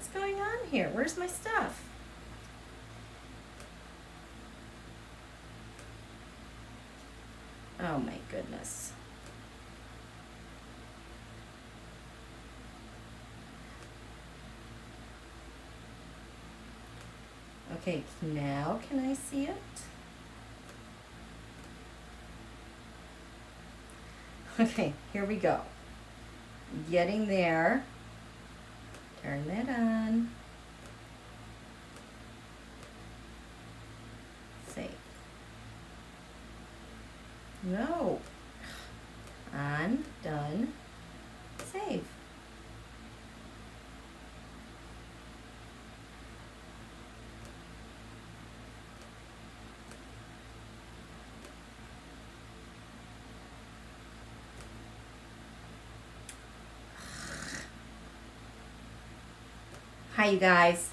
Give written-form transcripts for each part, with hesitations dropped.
What's going on here? Where's my stuff? Oh my goodness. Okay, now can I see it? Okay, here we go. Getting there. Turn that on. Save. No. On, done, save. Hi, you guys.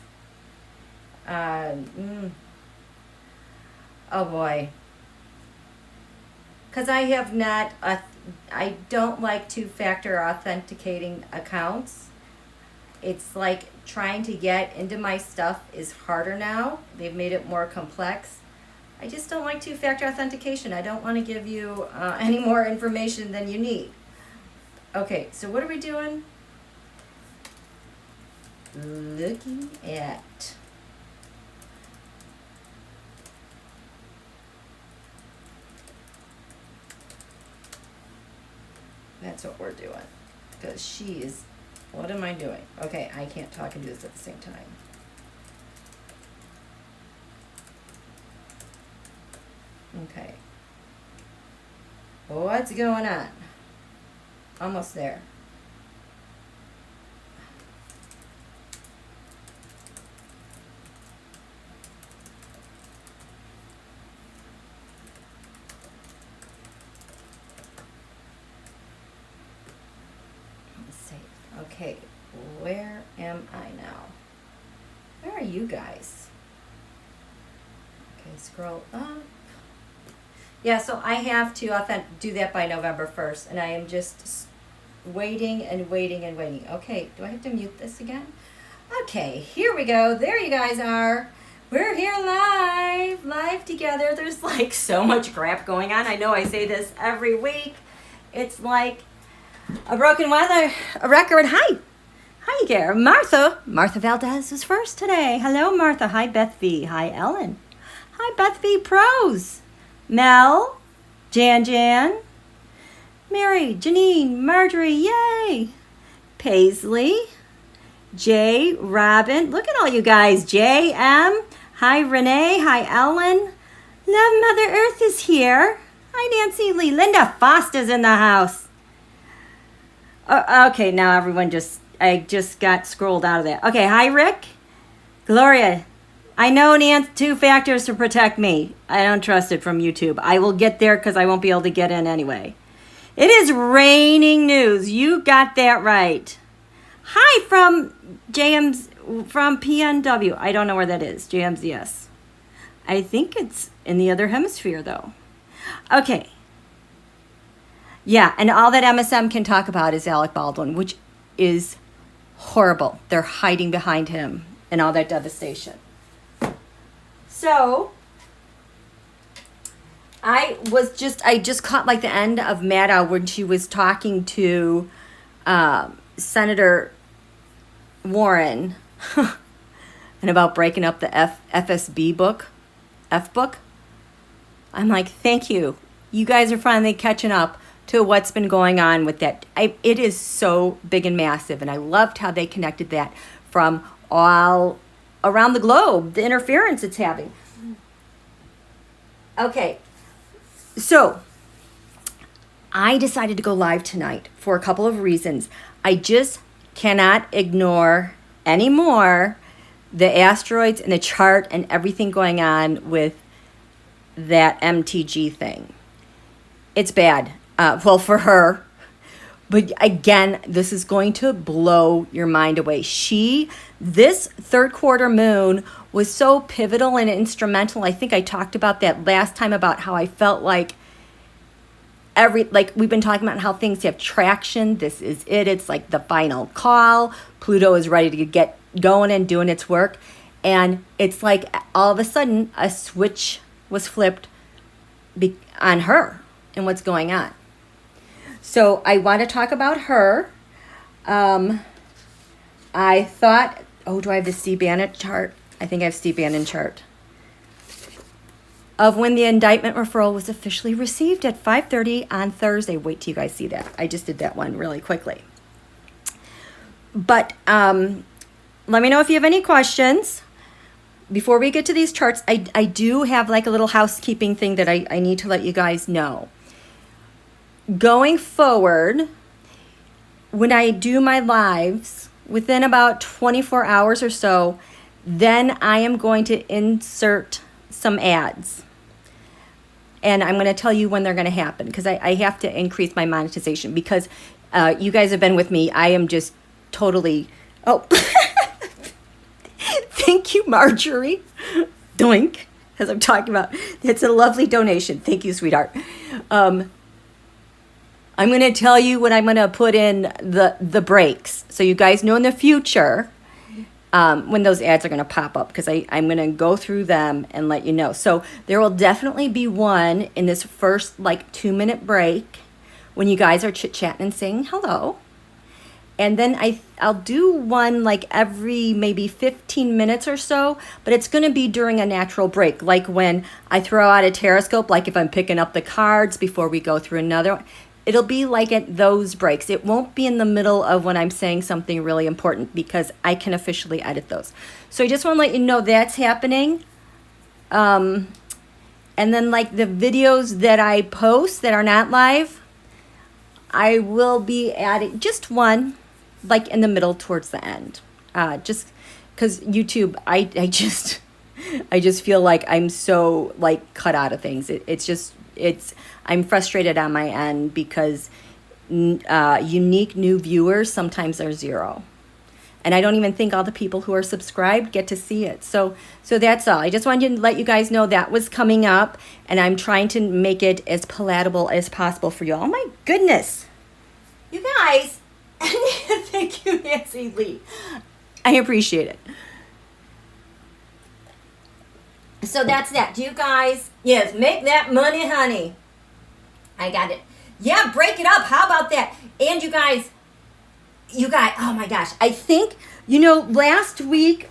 Oh boy. Because I have not, I don't like two-factor authenticating accounts. It's like trying to get into my stuff is harder now. They've made it more complex. I just don't like two-factor authentication. I don't want to give you any more information than you need. Okay, so what are we doing? Looking at that's what we're doing, because she is, what am I doing? Okay, I can't talk and do this at the same time. Okay, what's going on? Almost there. Okay, where am I now? Where are you guys? Okay, scroll up. Yeah, so I have to do that by November 1st, and I am just waiting and waiting and waiting. Okay, do I have to mute this again? Okay, here we go. There you guys are. We're here live together. There's like so much crap going on. I know I say this every week. It's like a broken record. Hi there. Martha Valdez is first today. Hello, Martha. Hi, Beth V. Hi, Ellen. Hi, Beth V. Pros. Mel, Jan, Mary, Janine, Marjorie, yay. Paisley, Jay, Robin. Look at all you guys. J.M. Hi, Renee. Hi, Ellen. Love Mother Earth is here. Hi, Nancy Lee. Linda Foster's in the house. Okay, now everyone I just got scrolled out of that. Okay, hi, Rick. Gloria. I know Nancy, 2 factors to protect me. I don't trust it from YouTube. I will get there because I won't be able to get in anyway. It is raining news. You got that right. Hi from from PNW. I don't know where that is. JMZS. I think it's in the other hemisphere though. Okay. Yeah, and all that MSM can talk about is Alec Baldwin, which is horrible. They're hiding behind him and all that devastation. So, I just caught like the end of Maddow when she was talking to Senator Warren and about breaking up the FSBook. I'm like, thank you. You guys are finally catching up to what's been going on with that. It is so big and massive, and I loved how they connected that from all around the globe, the interference it's having. Okay, so I decided to go live tonight for a couple of reasons. I just cannot ignore anymore the asteroids and the chart and everything going on with that MTG thing. It's bad. Well, for her. But again, this is going to blow your mind away. This third quarter moon was so pivotal and instrumental. I think I talked about that last time about how I felt like we've been talking about how things have traction. This is it. It's like the final call. Pluto is ready to get going and doing its work. And it's like all of a sudden a switch was flipped on her and what's going on. So I want to talk about her. I thought, oh, do I have the SBannon chart? I think I have SBannon chart. Of when the indictment referral was officially received at 5:30 on Thursday. Wait till you guys see that. I just did that one really quickly. But let me know if you have any questions. Before we get to these charts, I do have like a little housekeeping thing that I need to let you guys know. Going forward, when I do my lives, within about 24 hours or so, then I am going to insert some ads. And I'm going to tell you when they're going to happen, because I have to increase my monetization, because you guys have been with me. I am just totally, oh, thank you, Marjorie. Doink, as I'm talking about. It's a lovely donation. Thank you, sweetheart. I'm going to tell you when I'm going to put in the breaks, so you guys know in the future when those ads are going to pop up, because I'm going to go through them and let you know. So there will definitely be one in this first like 2-minute break when you guys are chit-chatting and saying hello. And then I'll do one like every maybe 15 minutes or so, but it's going to be during a natural break, like when I throw out a Terrascope, like if I'm picking up the cards before we go through another one. It'll be like at those breaks. It won't be in the middle of when I'm saying something really important, because I can officially edit those. So I just want to let you know that's happening. And then like the videos that I post that are not live, I will be adding just one, like in the middle towards the end. Just because YouTube, I just feel like I'm so like cut out of things. I'm frustrated on my end, because unique new viewers sometimes are 0. And I don't even think all the people who are subscribed get to see it. So that's all. I just wanted to let you guys know that was coming up, and I'm trying to make it as palatable as possible for you. Oh my goodness. You guys, thank you, Nancy Lee. I appreciate it. So that's that. Do you guys, yes, make that money, honey. I got it. Yeah, break it up. How about that? And you guys, oh my gosh. I think, last week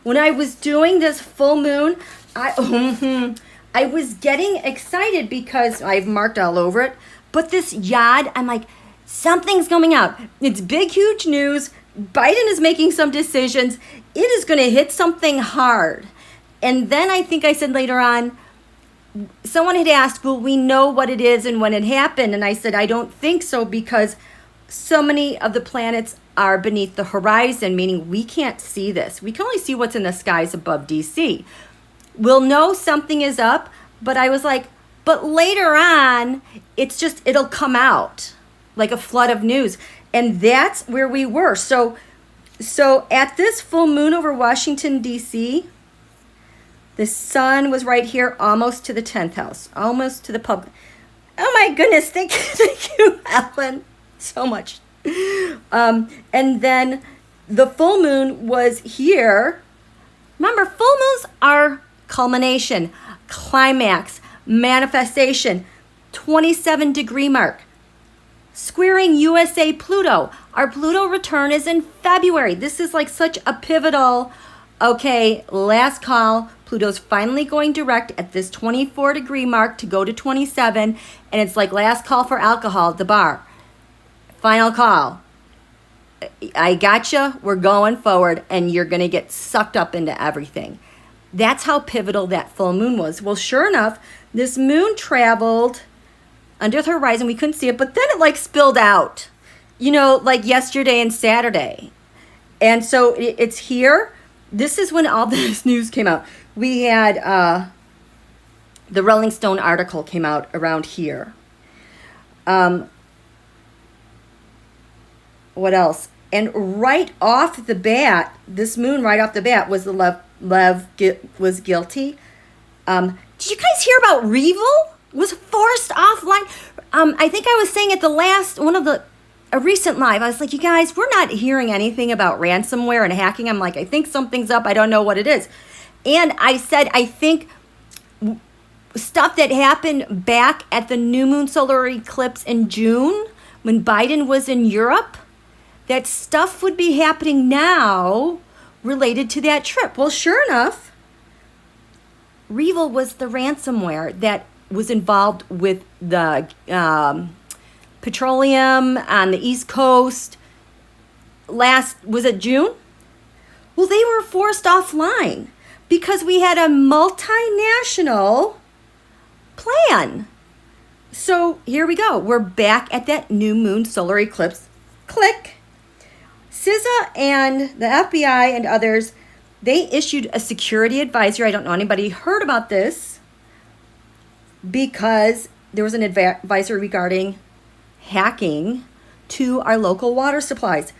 when I was doing this full moon, I was getting excited because I've marked all over it. But this yod, I'm like, something's coming out. It's big, huge news. Biden is making some decisions. It is going to hit something hard. And then I think I said later on, someone had asked, will we know what it is and when it happened? And I said, I don't think so, because so many of the planets are beneath the horizon, meaning we can't see this. We can only see what's in the skies above DC. We'll know something is up, but I was like, but later on, it'll come out like a flood of news. And that's where we were. So at this full moon over Washington, DC, the sun was right here, almost to the 10th house, almost to the public. Oh my goodness, thank you, Ellen, so much. And then the full moon was here. Remember, full moons are culmination, climax, manifestation, 27-degree mark. Squaring USA Pluto. Our Pluto return is in February. This is like such a pivotal, okay, last call. Pluto's finally going direct at this 24-degree mark to go to 27, and it's like last call for alcohol at the bar. Final call. I gotcha. We're going forward, and you're going to get sucked up into everything. That's how pivotal that full moon was. Well, sure enough, this moon traveled under the horizon. We couldn't see it, but then it like spilled out, like yesterday and Saturday. And so it's here. This is when all this news came out. We had the Rolling Stone article came out around here. What else? And right off the bat, this moon right off the bat was the Lev was guilty. Did you guys hear about Revel? Was forced offline. I think I was saying at the last one of the a recent live, I was like, you guys, we're not hearing anything about ransomware and hacking. I'm like, I think something's up. I don't know what it is. And I said, I think stuff that happened back at the new moon solar eclipse in June when Biden was in Europe, that stuff would be happening now related to that trip. Well, sure enough, Revil was the ransomware that was involved with the petroleum on the East Coast was it June? Well, they were forced offline because we had a multinational plan. So here we go. We're back at that new moon solar eclipse. Click. CISA and the FBI and others, they issued a security advisory. I don't know anybody heard about this because there was an advisory regarding hacking to our local water supplies.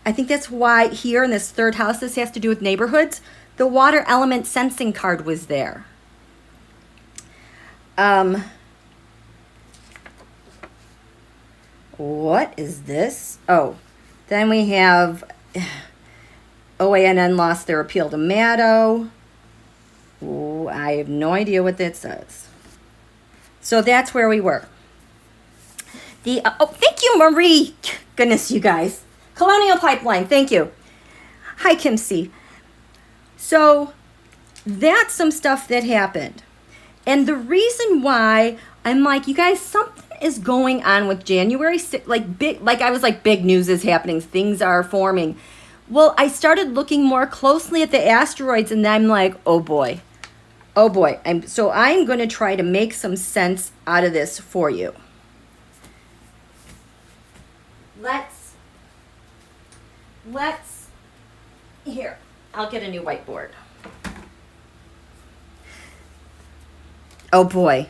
I think that's why here in this third house, this has to do with neighborhoods, the water element sensing card was there. What is this? Oh, then we have OANN lost their appeal to Maddow. Ooh, I have no idea what that says. So that's where we were. Thank you, Marie. Goodness, you guys. Colonial Pipeline, thank you. Hi, Kim C. So that's some stuff that happened. And the reason why I'm like, you guys, something is going on with January, big news is happening. Things are forming. Well, I started looking more closely at the asteroids and I'm like, oh boy. I'm going to try to make some sense out of this for you. Here, I'll get a new whiteboard. Oh boy,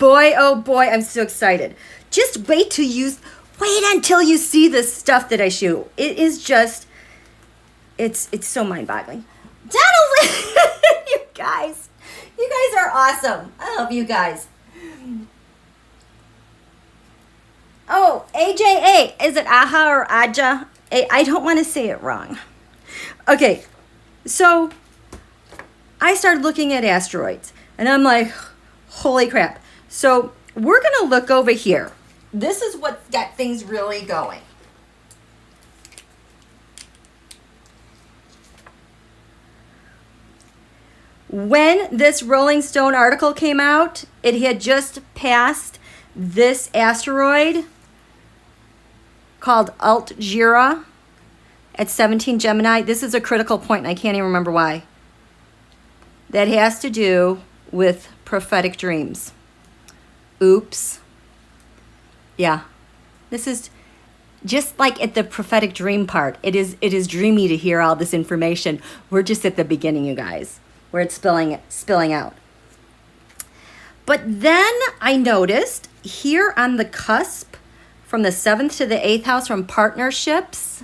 I'm so excited. Just wait until you see this stuff that I shoot. It is just, it's so mind-boggling. Donald, you guys are awesome. I love you guys. Oh, AJA, is it Aha or Aja? I don't want to say it wrong. Okay, so I started looking at asteroids and I'm like, holy crap. So we're going to look over here. This is what's got things really going. When this Rolling Stone article came out, it had just passed this asteroid called Altagira at 17 Gemini. This is a critical point, and I can't even remember why. That has to do with prophetic dreams. Oops. Yeah. This is just like at the prophetic dream part. It is dreamy to hear all this information. We're just at the beginning, you guys, where it's spilling out. But then I noticed here on the cusp, from the 7th to the 8th house, from partnerships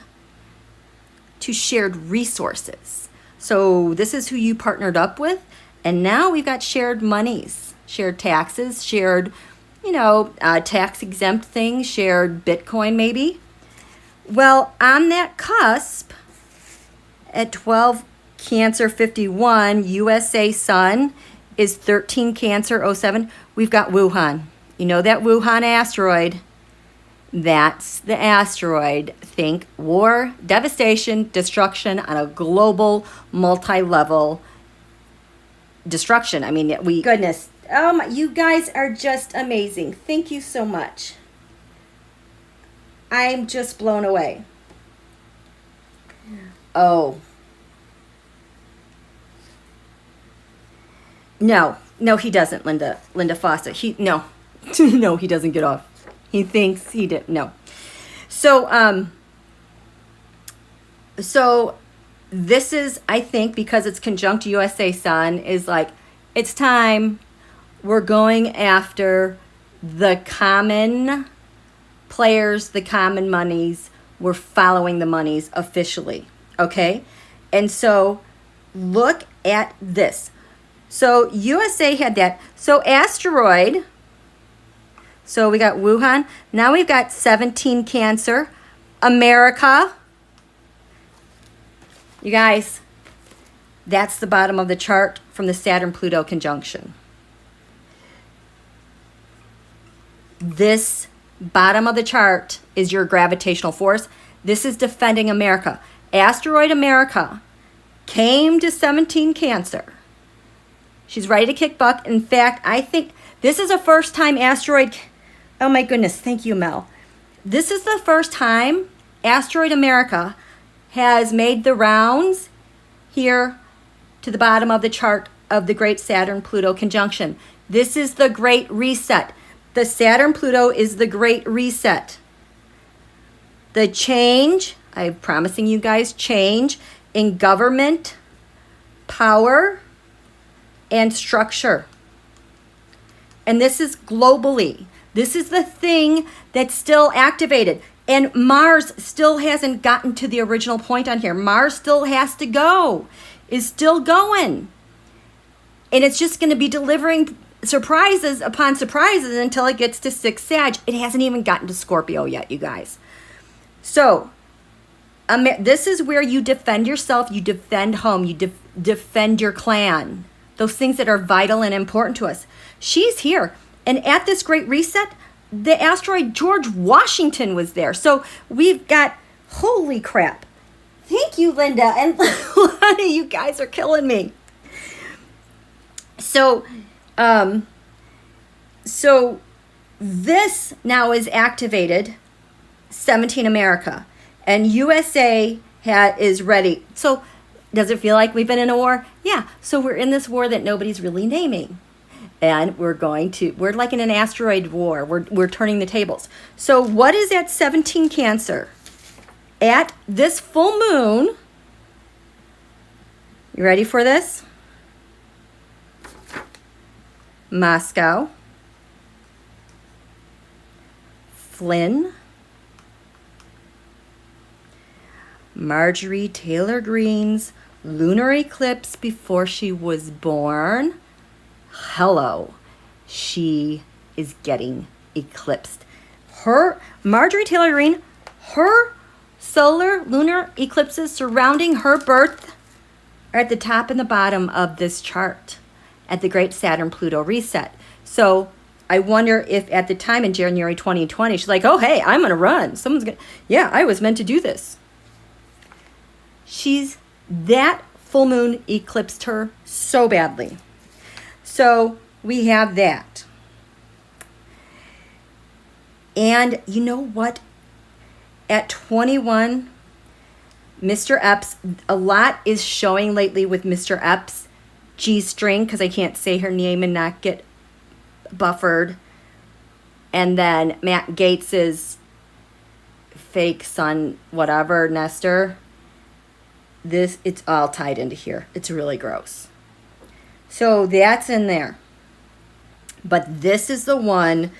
to shared resources. So this is who you partnered up with. And now we've got shared monies, shared taxes, shared, tax exempt things, shared Bitcoin maybe. Well, on that cusp at 12 Cancer 51, USA Sun is 13 Cancer 07. We've got Wuhan. You know that Wuhan asteroid? That's the asteroid. Think war, devastation, destruction on a global, multi-level destruction. I mean, goodness. You guys are just amazing. Thank you so much. I'm just blown away. Oh. No, he doesn't, Linda Fawcett. No, he doesn't get off. He thinks he did. No. So this is, I think, because it's conjunct USA Sun, is like, it's time. We're going after the common players, the common monies. We're following the monies officially. Okay? And so look at this. So USA had that. So asteroid So we got Wuhan. Now we've got 17 Cancer, America. You guys, that's the bottom of the chart from the Saturn-Pluto conjunction. This bottom of the chart is your gravitational force. This is defending America. Asteroid America came to 17 Cancer. She's ready to kick butt. In fact, I think this is the first time asteroid, oh my goodness, thank you, Mel. This is the first time Asteroid America has made the rounds here to the bottom of the chart of the great Saturn-Pluto conjunction. This is the great reset. The Saturn-Pluto is the great reset. The change, I'm promising you guys, change in government, power, and structure. And this is globally. This is the thing that's still activated. And Mars still hasn't gotten to the original point on here. Mars still has to go, is still going. And it's just going to be delivering surprises upon surprises until it gets to 6 Sag. It hasn't even gotten to Scorpio yet, you guys. So this is where you defend yourself, you defend home, you defend your clan. Those things that are vital and important to us. She's here. And at this great reset, the asteroid George Washington was there. So we've got, holy crap. Thank you, Linda. And a lot of you guys are killing me. So this now is activated, 17 America, and USA is ready. So does it feel like we've been in a war? Yeah. So we're in this war that nobody's really naming. And we're like in an asteroid war. We're turning the tables. So what is at 17 Cancer? At this full moon, you ready for this? Moscow, Flynn, Marjorie Taylor Greene's lunar eclipse before she was born. Hello, she is getting eclipsed. Marjorie Taylor Greene, her solar lunar eclipses surrounding her birth are at the top and the bottom of this chart at the great Saturn-Pluto reset. So I wonder if at the time in January 2020, she's like, oh, hey, I'm going to run. Yeah, I was meant to do this. That full moon eclipsed her so badly. So we have that. And you know what? At 21, Mr. Epps, a lot is showing lately with Mr. Epps' G-string, because I can't say her name and not get buffered. And then Matt Gates's fake son, whatever, Nestor. It's all tied into here. It's really gross. So that's in there. But this is the one.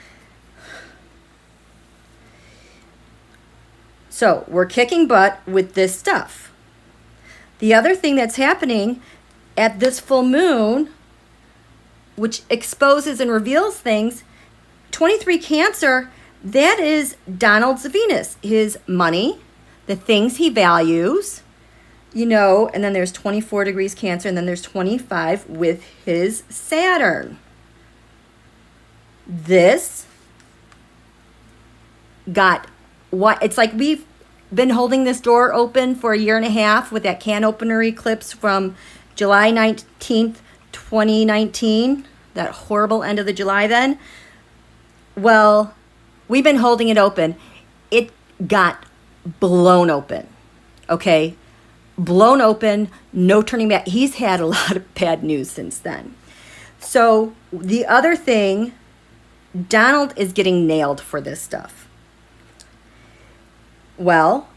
So we're kicking butt with this stuff. The other thing that's happening at this full moon, which exposes and reveals things, 23 Cancer, that is Donald's Venus, his money, the things he values, you know, and then there's 24 degrees Cancer, and then there's 25 with his Saturn. This got what? It's like we've been holding this door open for a year and a half with that Canopener eclipse from July 19th, 2019, that horrible end of the July then. Well, we've been holding it open. It got blown open, okay? Blown open, no turning back. He's had a lot of bad news since then. So the other thing, Donald is getting nailed for this stuff. Well,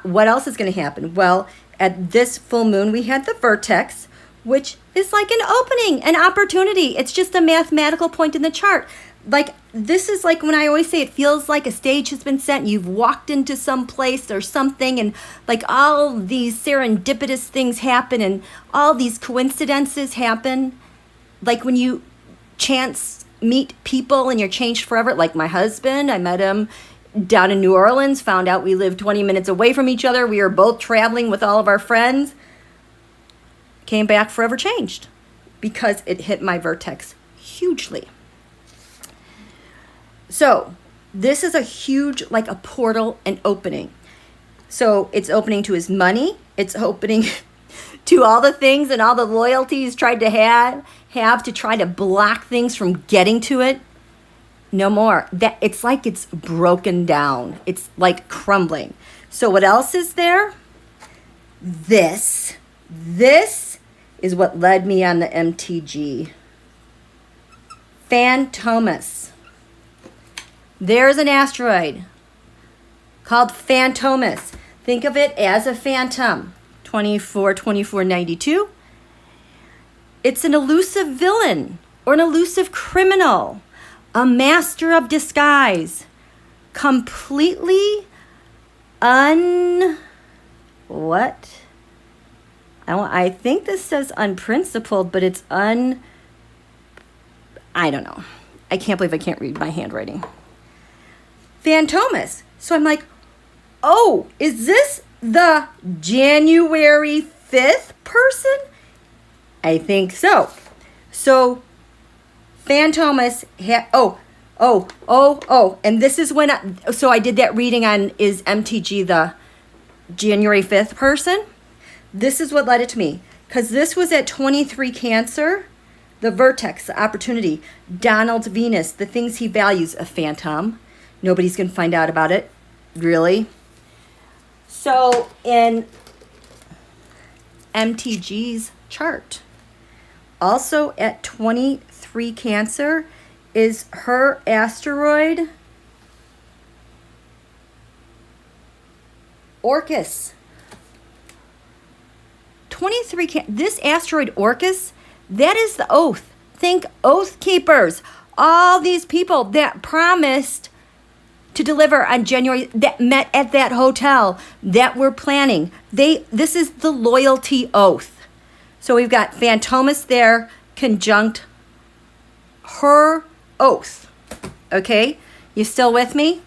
what else is going to happen? Well, at this full moon, we had the vertex, which is like an opening, an opportunity. It's just a mathematical point in the chart. Like, this is like when I always say it feels like a stage has been set and you've walked into some place or something, and like all these serendipitous things happen and all these coincidences happen. Like when you chance meet people and you're changed forever. Like my husband, I met him down in New Orleans, found out we lived 20 minutes away from each other. We were both traveling with all of our friends. Came back forever changed because it hit my vertex hugely. So this is a huge, like a portal and opening. So it's opening to his money. It's opening to all the things and all the loyalty he's tried to have to try to block things from getting to it. No more. That it's like it's broken down. It's like crumbling. So what else is there? This is what led me on the MTG. FANTOMAS. There's an asteroid called FANTOMAS. Think of it as a phantom. 2492. It's an elusive villain or an elusive criminal, a master of disguise, completely what? I think this says unprincipled, but it's I don't know. I can't believe I can't read my handwriting. FANTOMAS. So I'm like, oh, is this the January 5th person? I think so. So FANTOMAS and this is when I did that reading on is MTG the January 5th person. This is what led it to me, because this was at 23 Cancer, the vertex, the opportunity, Donald's Venus, the things he values, a phantom. Nobody's going to find out about it, really. So in MTG's chart, also at 23 Cancer is her asteroid, Orcus. 23 this asteroid Orcus, that is the oath. Think oath keepers. All these people that promised to deliver on January, that met at that hotel, that were planning. This is the loyalty oath. So we've got FANTOMAS there, conjunct her oath. Okay, you still with me?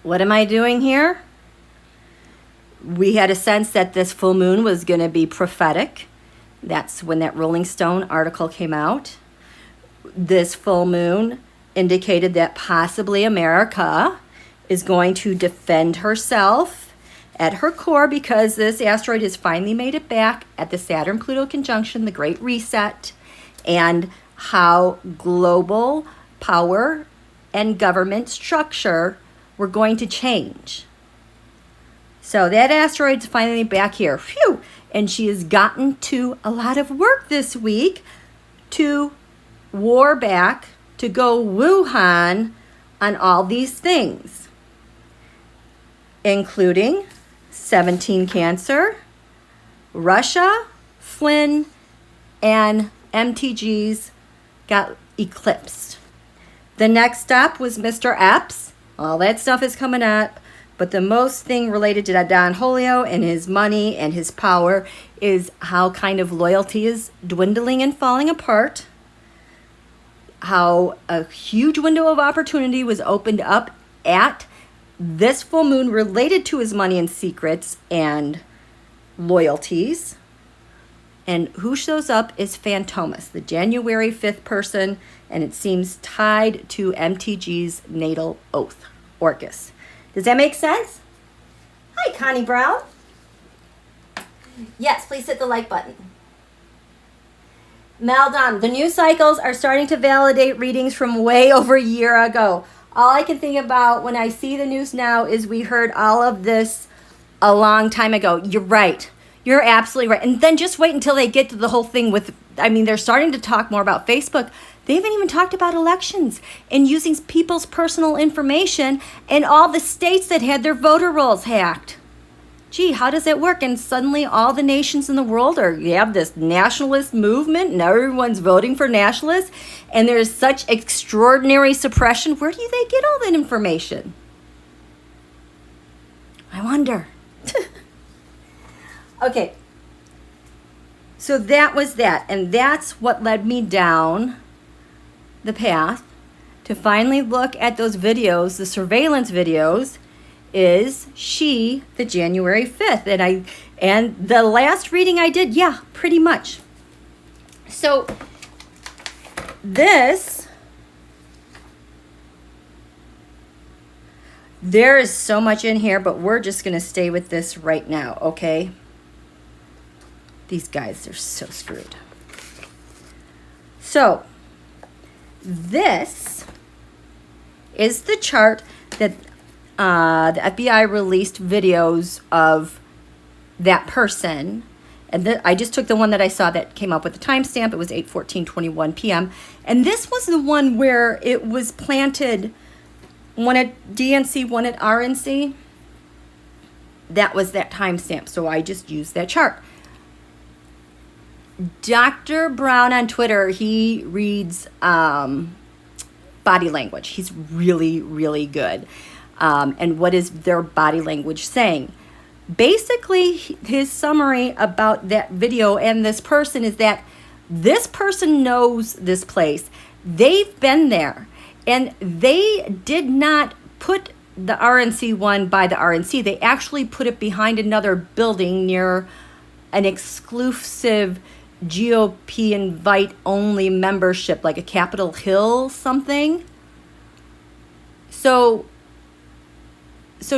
What am I doing here? We had a sense that this full moon was going to be prophetic. That's when that Rolling Stone article came out. This full moon indicated that possibly America is going to defend herself at her core, because this asteroid has finally made it back at the Saturn-Pluto conjunction, the Great Reset, and how global power and government structure were going to change. So that asteroid's finally back here. Phew! And she has gotten to a lot of work this week to war back, to go Wuhan on all these things, including 17 Cancer, Russia, Flynn, and MTGs got eclipsed. The next stop was Mr. Epps. All that stuff is coming up. But the most thing related to Don Julio and his money and his power is how kind of loyalty is dwindling and falling apart. How a huge window of opportunity was opened up at this full moon related to his money and secrets and loyalties. And who shows up is FANTOMAS, the January 5th person, and it seems tied to MTG's natal oath, Orcus. Does that make sense? Hi, Connie Brown. Yes, please hit the like button. Maldon, the news cycles are starting to validate readings from way over a year ago. All I can think about when I see the news now is we heard all of this a long time ago. You're right. You're absolutely right. And then just wait until they get to the whole thing with, they're starting to talk more about Facebook. They haven't even talked about elections and using people's personal information and all the states that had their voter rolls hacked. Gee, how does it work? And suddenly all the nations in the world you have this nationalist movement and everyone's voting for nationalists, and there's such extraordinary suppression. Where do they get all that information? I wonder. Okay. So that was that. And that's what led me down the path to finally look at those videos, the surveillance videos, is she, the January 5th. And the last reading I did, yeah, pretty much. So this, there is so much in here, but we're just going to stay with this right now, okay? These guys, they're so screwed. So this is the chart that the FBI released videos of that person. And I just took the one that I saw that came up with the timestamp. It was 8:14:21 p.m. And this was the one where it was planted, one at DNC, one at RNC. That was that timestamp. So I just used that chart. Dr. Brown on Twitter, he reads body language. He's really, really good. And what is their body language saying? Basically, his summary about that video and this person is that this person knows this place. They've been there. And they did not put the RNC one by the RNC. They actually put it behind another building near an exclusive GOP invite-only membership, like a Capitol Hill something. So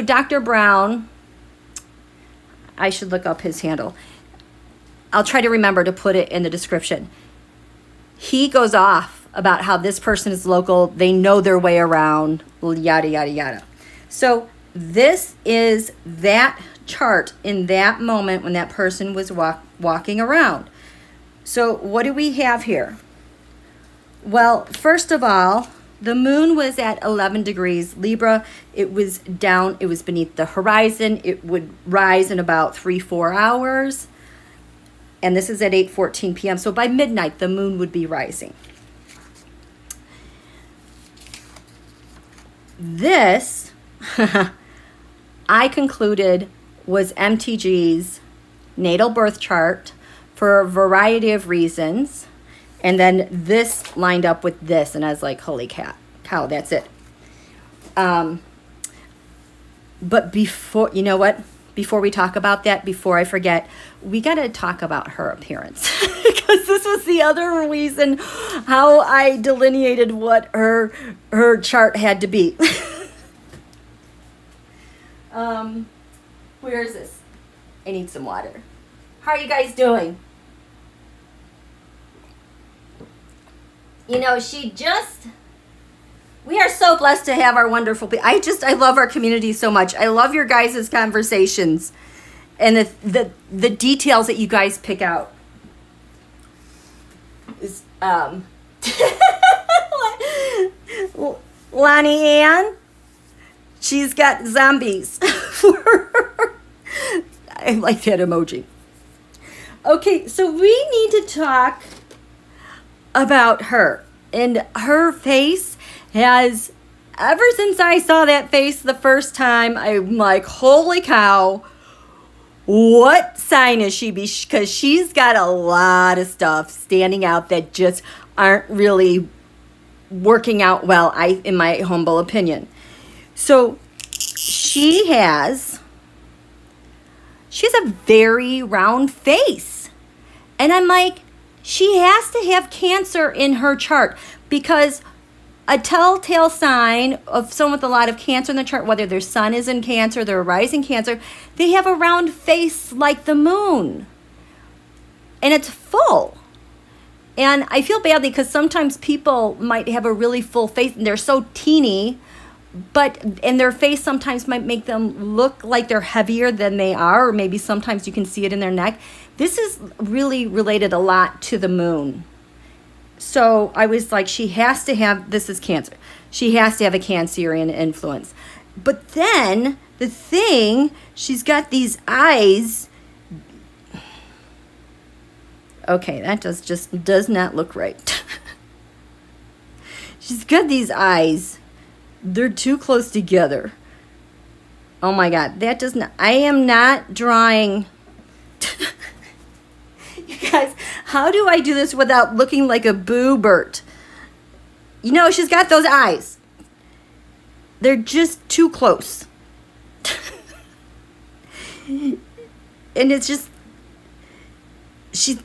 Dr. Brown, I should look up his handle. I'll try to remember to put it in the description. He goes off about how this person is local, they know their way around, yada, yada, yada. So this is that chart in that moment when that person was walking around. So what do we have here? Well, first of all, the moon was at 11 degrees Libra. It was down, it was beneath the horizon. It would rise in about 3-4 hours. And this is at 8:14 p.m. So by midnight, the moon would be rising. This, I concluded, was MTG's natal birth chart for a variety of reasons. And then this lined up with this, and I was like, holy cow, that's it. But before, you know what? Before we talk about that, before I forget, we got to talk about her appearance. Because this was the other reason how I delineated what her chart had to be. Where is this? I need some water. How are you guys doing? You know, we are so blessed to have our wonderful people. I love our community so much. I love your guys' conversations and the details that you guys pick out. Lonnie Ann, she's got zombies. I like that emoji. Okay, so we need to talk about her. And her face has, ever since I saw that face the first time, I'm like, holy cow, what sign is she? Because she's got a lot of stuff standing out that just aren't really working out well, in my humble opinion. So she has a very round face. And I'm like, she has to have Cancer in her chart, because a telltale sign of someone with a lot of Cancer in the chart, whether their sun is in Cancer, their rising Cancer, they have a round face like the moon. And it's full. And I feel badly because sometimes people might have a really full face and they're so teeny, and their face sometimes might make them look like they're heavier than they are, or maybe sometimes you can see it in their neck. This is really related a lot to the moon. So I was like, she has to have, this is Cancer. She has to have a Cancerian influence. But then the thing, she's got these eyes. Okay, that does not look right. She's got these eyes. They're too close together. Oh my God, that does not, I am not drawing. You guys, how do I do this without looking like a boobert? You know, she's got those eyes. They're just too close. And it's just,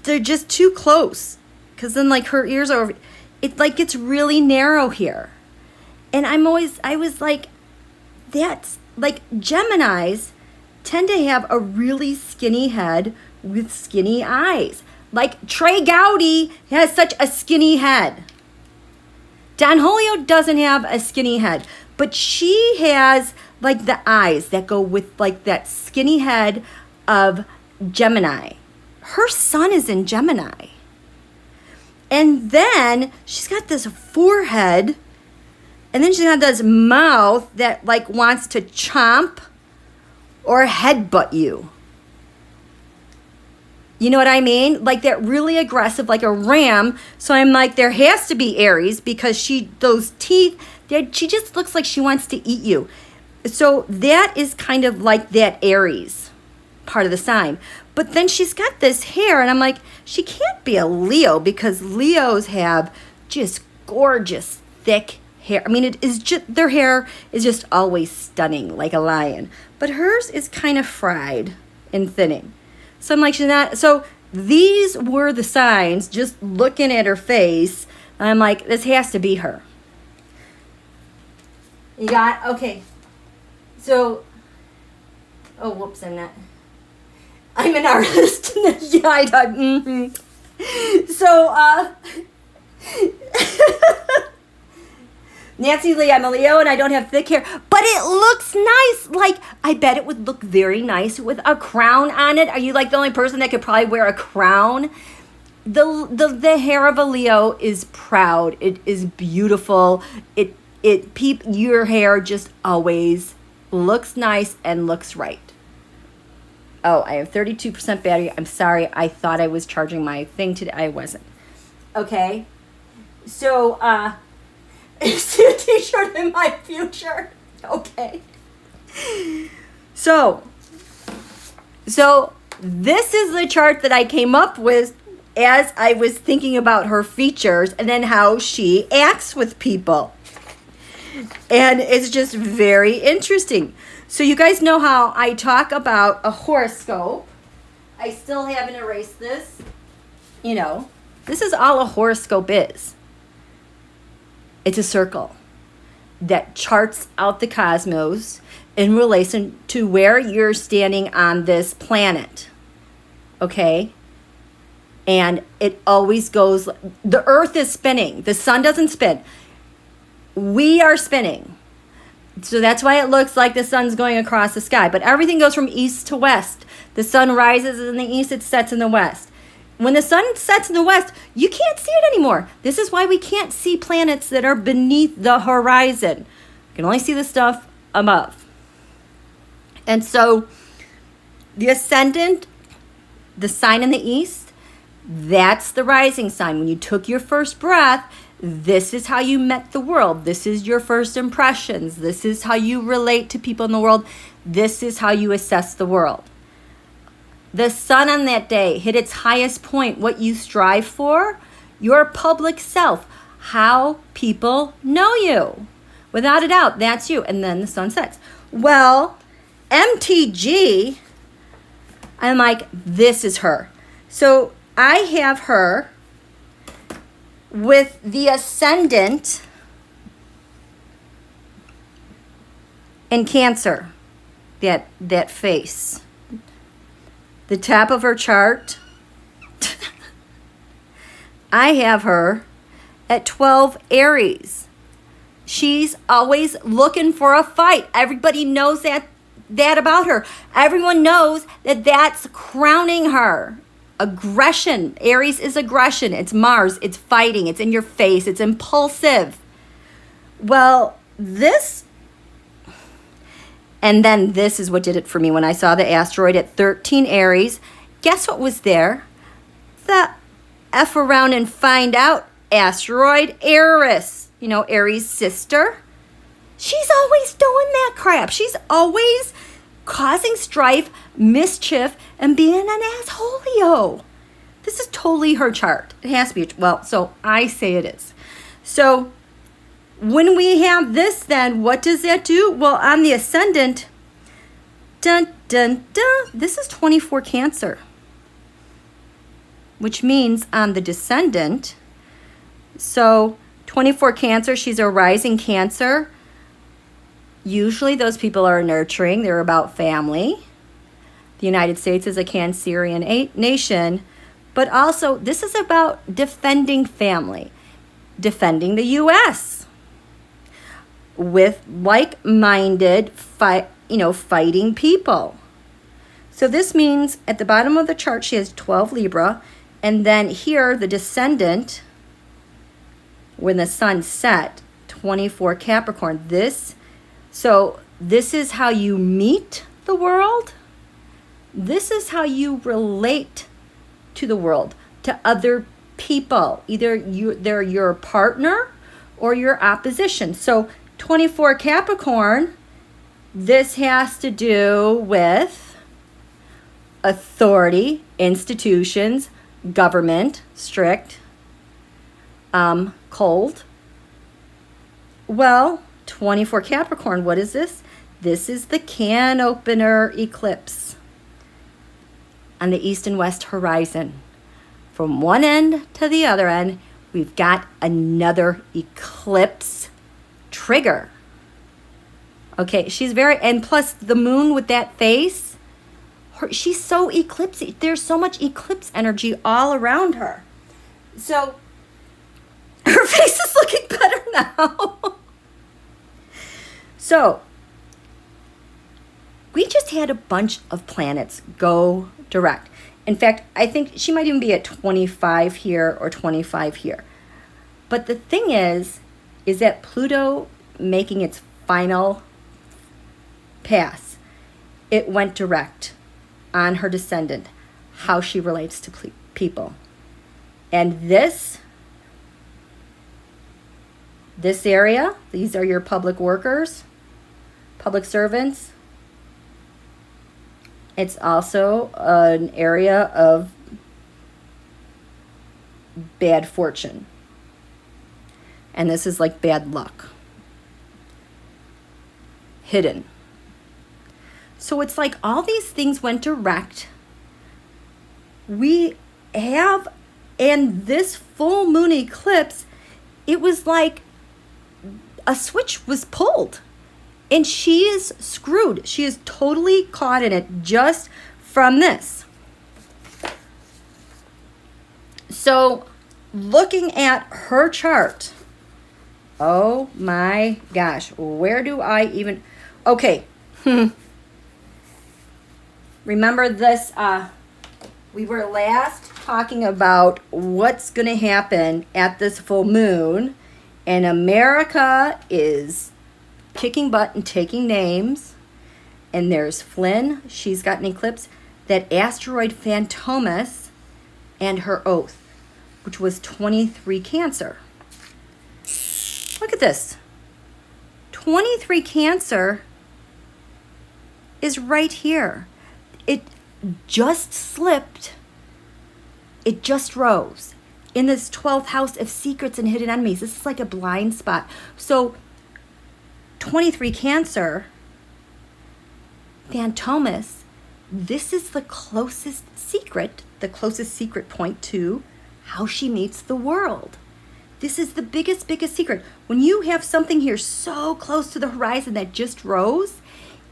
they're just too close. Because then, like, her ears are over. It, like, gets really narrow here. And I was like, that's, like, Geminis tend to have a really skinny head with skinny eyes. Like, Trey Gowdy has such a skinny head. Don Julio doesn't have a skinny head, but she has, like, the eyes that go with, like, that skinny head of Gemini. Her sun is in Gemini. And then she's got this forehead, and then she's got this mouth that, like, wants to chomp or headbutt you. You know what I mean? Like, that really aggressive, like a ram. So I'm like, there has to be Aries, because those teeth, she just looks like she wants to eat you. So that is kind of like that Aries part of the sign. But then she's got this hair, and I'm like, she can't be a Leo, because Leos have just gorgeous, thick hair. I mean, it is just, their hair is just always stunning, like a lion. But hers is kind of fried and thinning. So I'm like, she's not. So these were the signs, just looking at her face. And I'm like, this has to be her. You got, okay. So, oh, whoops, I'm an artist. Yeah, I don't. Mm-hmm. So, Nancy Lee, I'm a Leo and I don't have thick hair, but it looks nice. Like, I bet it would look very nice with a crown on it. Are you like the only person that could probably wear a crown? The hair of a Leo is proud. It is beautiful. Your hair just always looks nice and looks right. Oh, I have 32% battery. I'm sorry. I thought I was charging my thing today. I wasn't. Okay. So, is a t-shirt in my future? Okay. So this is the chart that I came up with as I was thinking about her features and then how she acts with people. And it's just very interesting. So you guys know how I talk about a horoscope. I still haven't erased this. You know, this is all a horoscope is. It's a circle that charts out the cosmos in relation to where you're standing on this planet. Okay? And it always goes, the earth is spinning. The sun doesn't spin. We are spinning. So that's why it looks like the sun's going across the sky. But everything goes from east to west. The sun rises in the east, it sets in the west. When the sun sets in the west, you can't see it anymore. This is why we can't see planets that are beneath the horizon. You can only see the stuff above. And so the ascendant, the sign in the east, that's the rising sign. When you took your first breath, this is how you met the world. This is your first impressions. This is how you relate to people in the world. This is how you assess the world. The sun on that day hit its highest point. What you strive for, your public self, how people know you. Without a doubt, that's you. And then the sun sets. Well, MTG, I'm like, this is her. So I have her with the ascendant in Cancer, that face. The top of her chart, I have her at 12 Aries. She's always looking for a fight. Everybody knows that about her. Everyone knows that that's crowning her. Aggression. Aries is aggression. It's Mars. It's fighting. It's in your face. It's impulsive. Well, this... And then this is what did it for me when I saw the asteroid at 13 Aries. Guess what was there? The F around and find out asteroid Eris. You know, Aries' sister. She's always doing that crap. She's always causing strife, mischief, and being an assholeo. This is totally her chart. It has to be. Well, so I say it is. So when we have this, then what does that do? Well, on the ascendant, dun, dun, dun, this is 24 Cancer, which means on the descendant, so 24 Cancer, she's a rising Cancer. Usually those people are nurturing. They're about family. The United States is a Cancerian nation, but also this is about defending family, defending the U.S. with like-minded, fighting people. So this means at the bottom of the chart, she has 12 Libra, and then here, the descendant, when the sun set, 24 Capricorn. So this is how you meet the world. This is how you relate to the world, to other people. Either they're your partner or your opposition. So 24 Capricorn, this has to do with authority, institutions, government, strict, cold. Well, 24 Capricorn, what is this? This is the Canopener eclipse on the east and west horizon. From one end to the other end, we've got another eclipse trigger. Okay, she's and plus the moon with that face, she's so eclipsy. There's so much eclipse energy all around her. So her face is looking better now. So we just had a bunch of planets go direct. In fact, I think she might even be at 25 here or 25 here. But the thing is that Pluto making its final pass, it went direct on her descendant, how she relates to people. And this area, these are your public workers, public servants. It's also an area of bad fortune. And this is like bad luck. Hidden. So it's like all these things went direct. We have, and this full moon eclipse, it was like a switch was pulled. And she is screwed. She is totally caught in it just from this. So looking at her chart, oh my gosh, where do I even, okay. Remember this, we were last talking about what's going to happen at this full moon, and America is kicking butt and taking names. And there's Flynn, she's got an eclipse, that asteroid FANTOMAS, and her oath, which was 23 Cancer. Look at this. 23 Cancer is right here. It just slipped. It just rose in this 12th house of secrets and hidden enemies. This is like a blind spot. So 23 Cancer, FANTOMAS, this is the closest secret point to how she meets the world. This is the biggest secret. When you have something here so close to the horizon that just rose,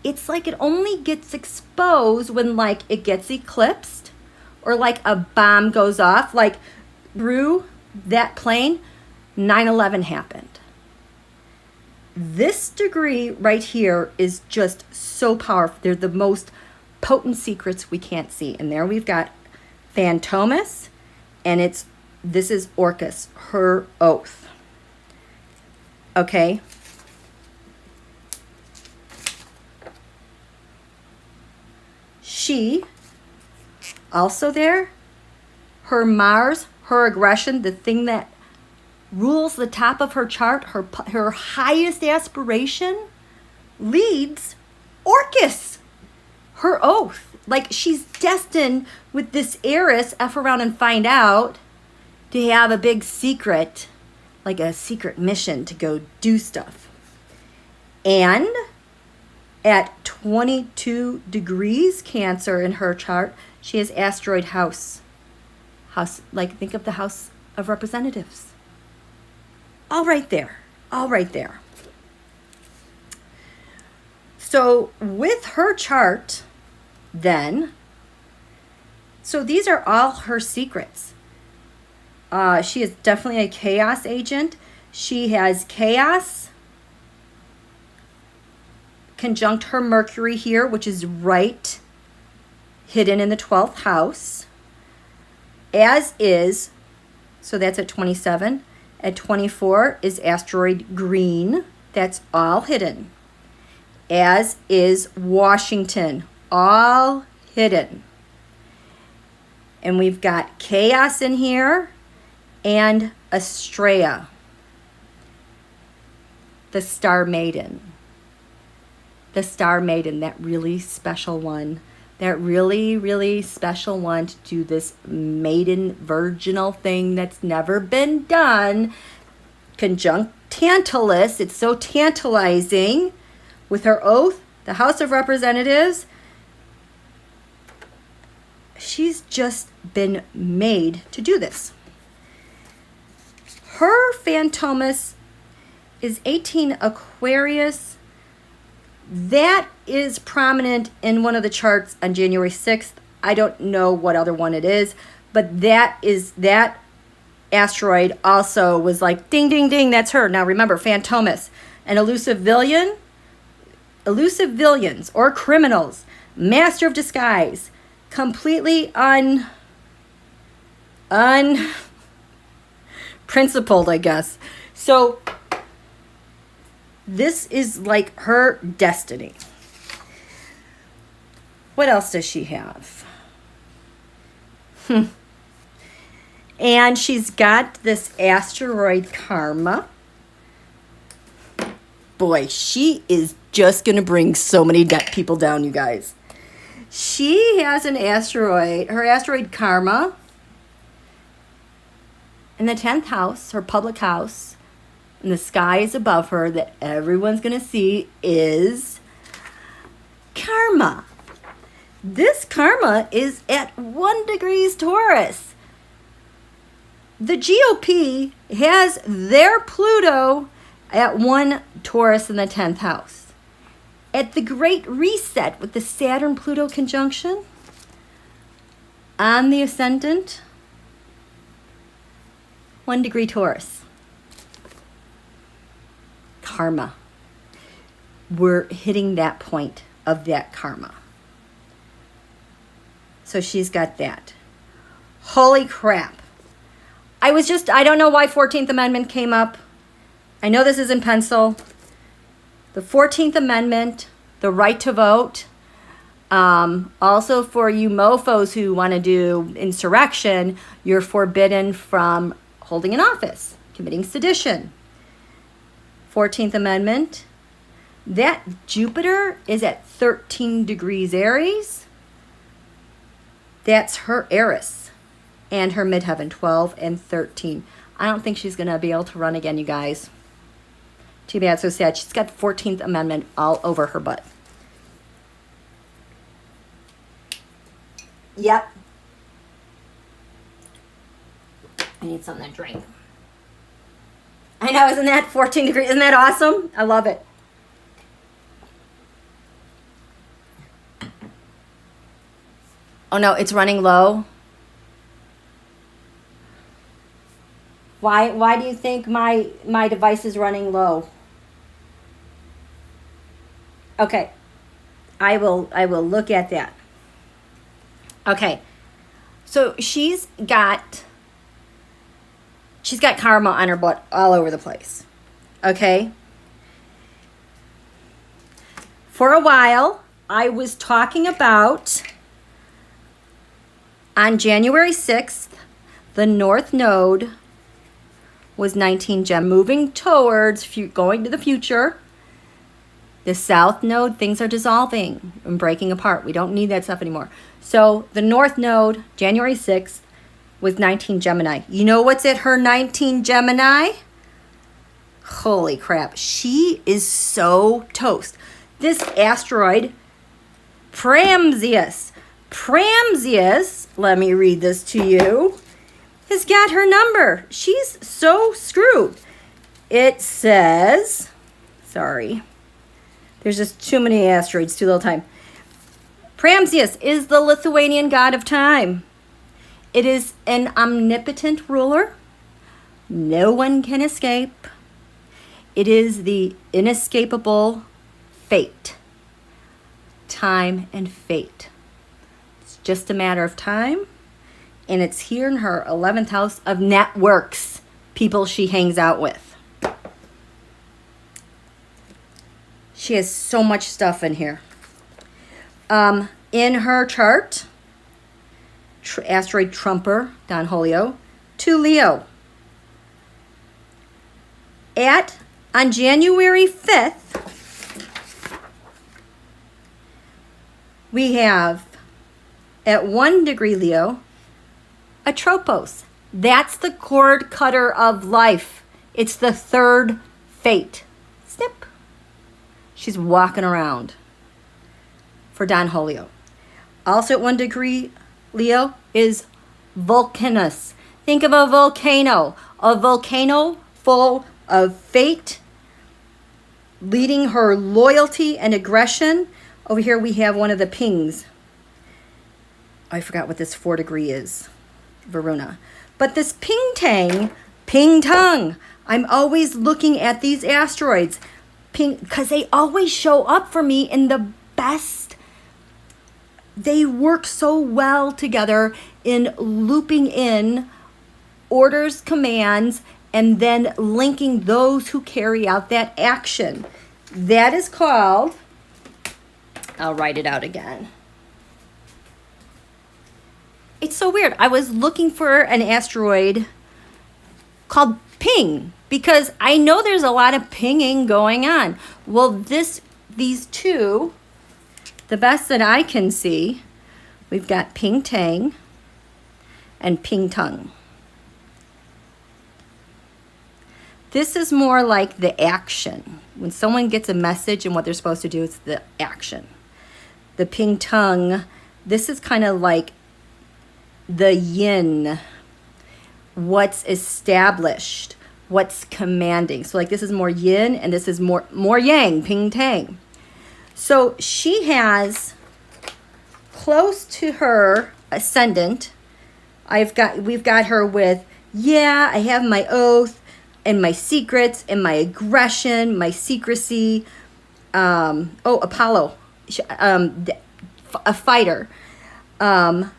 it's like it only gets exposed when like it gets eclipsed or like a bomb goes off. Like through that plane, 9/11 happened. This degree right here is just so powerful. They're the most potent secrets we can't see. And there we've got FANTOMAS, and this is Orcus, her oath. Okay. She, also there, her Mars, her aggression, the thing that rules the top of her chart, her highest aspiration, leads Orcus, her oath. Like she's destined with this Eris, F around and find out, to have a big secret, like a secret mission to go do stuff. And at 22 degrees Cancer in her chart, she has asteroid house. Like think of the House of Representatives. All right there. All right there. So with her chart, then, so these are all her secrets. She is definitely a chaos agent. She has chaos conjunct her Mercury here, which is right hidden in the 12th house, as is, so that's at 27. At 24 is asteroid green. That's all hidden. As is Washington, all hidden. And we've got chaos in here and Estrella, the Star Maiden. The Star Maiden, that really special one. That really, really special one to do this maiden virginal thing that's never been done. Conjunct Tantalus, it's so tantalizing. With her oath, the House of Representatives, she's just been made to do this. Her FANTOMAS is 18 Aquarius. That is prominent in one of the charts on January 6th. I don't know what other one it is, but that asteroid also was like ding, ding, ding, that's her. Now remember, FANTOMAS, an elusive villains or criminals, master of disguise, completely unprincipled, I guess. So this is like her destiny. What else does she have? And she's got this asteroid karma. Boy, she is just going to bring so many people down, you guys. She has an asteroid, her asteroid karma, in the 10th house, her public house, and the sky is above her that everyone's going to see is karma. This karma is at 1 degrees Taurus. The GOP has their Pluto at 1 Taurus in the 10th house. At the Great Reset with the Saturn-Pluto conjunction on the Ascendant, 1 degree Taurus. Karma. We're hitting that point of that karma. So she's got that. Holy crap. I don't know why 14th Amendment came up. I know this is in pencil. The 14th Amendment, the right to vote. Also for you mofos who want to do insurrection, you're forbidden from holding an office, committing sedition. 14th Amendment. That Jupiter is at 13 degrees Aries. That's her Eris and her midheaven, 12 and 13. I don't think she's going to be able to run again, you guys. Too bad, so sad. She's got the 14th Amendment all over her butt. Yep. I need something to drink. I know, isn't that 14 degrees? Isn't that awesome? I love it. Oh no, it's running low. Why do you think my device is running low? Okay. I will look at that. Okay. So she's got karma on her butt all over the place. Okay? For a while, I was talking about on January 6th, the North Node was 19 Gem, moving towards going to the future. The South Node, things are dissolving and breaking apart. We don't need that stuff anymore. So the North Node, January 6th, was 19 Gemini. You know what's at her 19 Gemini? Holy crap. She is so toast. This asteroid, PRAAMZIUS. PRAAMZIUS, let me read this to you, has got her number. She's so screwed. It says, sorry, there's just too many asteroids, too little time. PRAAMZIUS is the Lithuanian god of time. It is an omnipotent ruler. No one can escape. It is the inescapable fate. Time and fate. It's just a matter of time. And it's here in her 11th house of networks, people she hangs out with. She has so much stuff in here. In her chart, asteroid trumper, Don Julio, to Leo. On January 5th, we have at 1 degree Leo, a tropos. That's the cord cutter of life. It's the third fate. Snip. She's walking around for Don Julio. Also at 1 degree Leo is Vulcanus. Think of a volcano full of fate, leading her loyalty and aggression. Over here we have one of the pings. I forgot what this 4 degree is. Varuna. But this PINGTANG, I'm always looking at these asteroids because they always show up for me in the best. They work so well together in looping in orders, commands, and then linking those who carry out that action. That is called, I'll write it out again. It's so weird. I was looking for an asteroid called Ping because I know there's a lot of pinging going on. Well, these two, the best that I can see, we've got PINGTANG and PINGTUNG. This is more like the action. When someone gets a message and what they're supposed to do, it's the action. The PINGTUNG, this is kind of like the yin, what's established, what's commanding. So like this is more yin and this is more yang, PINGTANG. So she has close to her ascendant, we've got her with, yeah, I have my oath and my secrets and my aggression, my secrecy. Apollo, a fighter. And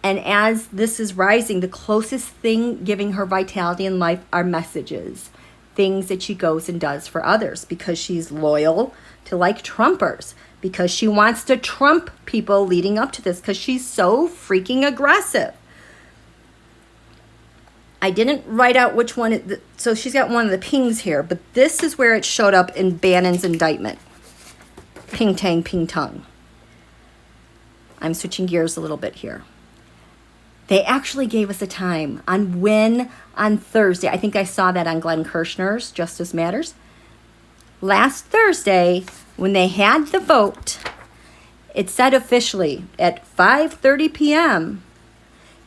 as this is rising, the closest thing giving her vitality in life are messages, things that she goes and does for others because she's loyal to like Trumpers, because she wants to trump people leading up to this because she's so freaking aggressive. I didn't write out which one, so she's got one of the pings here, but this is where it showed up in Bannon's indictment. PINGTANG PINGTUNG. I'm switching gears a little bit here. They actually gave us a time on Thursday. I think I saw that on Glenn Kirshner's Justice Matters. Last Thursday, when they had the vote, it said officially at 5:30 p.m.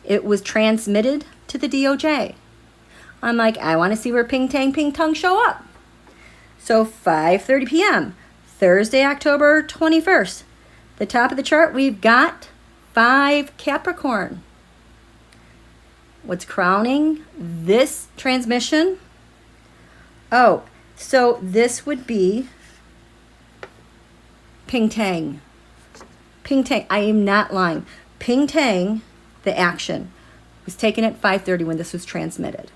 it was transmitted to the DOJ. I'm like, I want to see where PINGTANG PINGTUNG show up. So 5:30 p.m., Thursday, October 21st. The top of the chart, we've got 5 Capricorn. What's crowning this transmission? Oh, so this would be PINGTANG. PINGTANG, I am not lying. PINGTANG, the action, was taken at 5:30 when this was transmitted.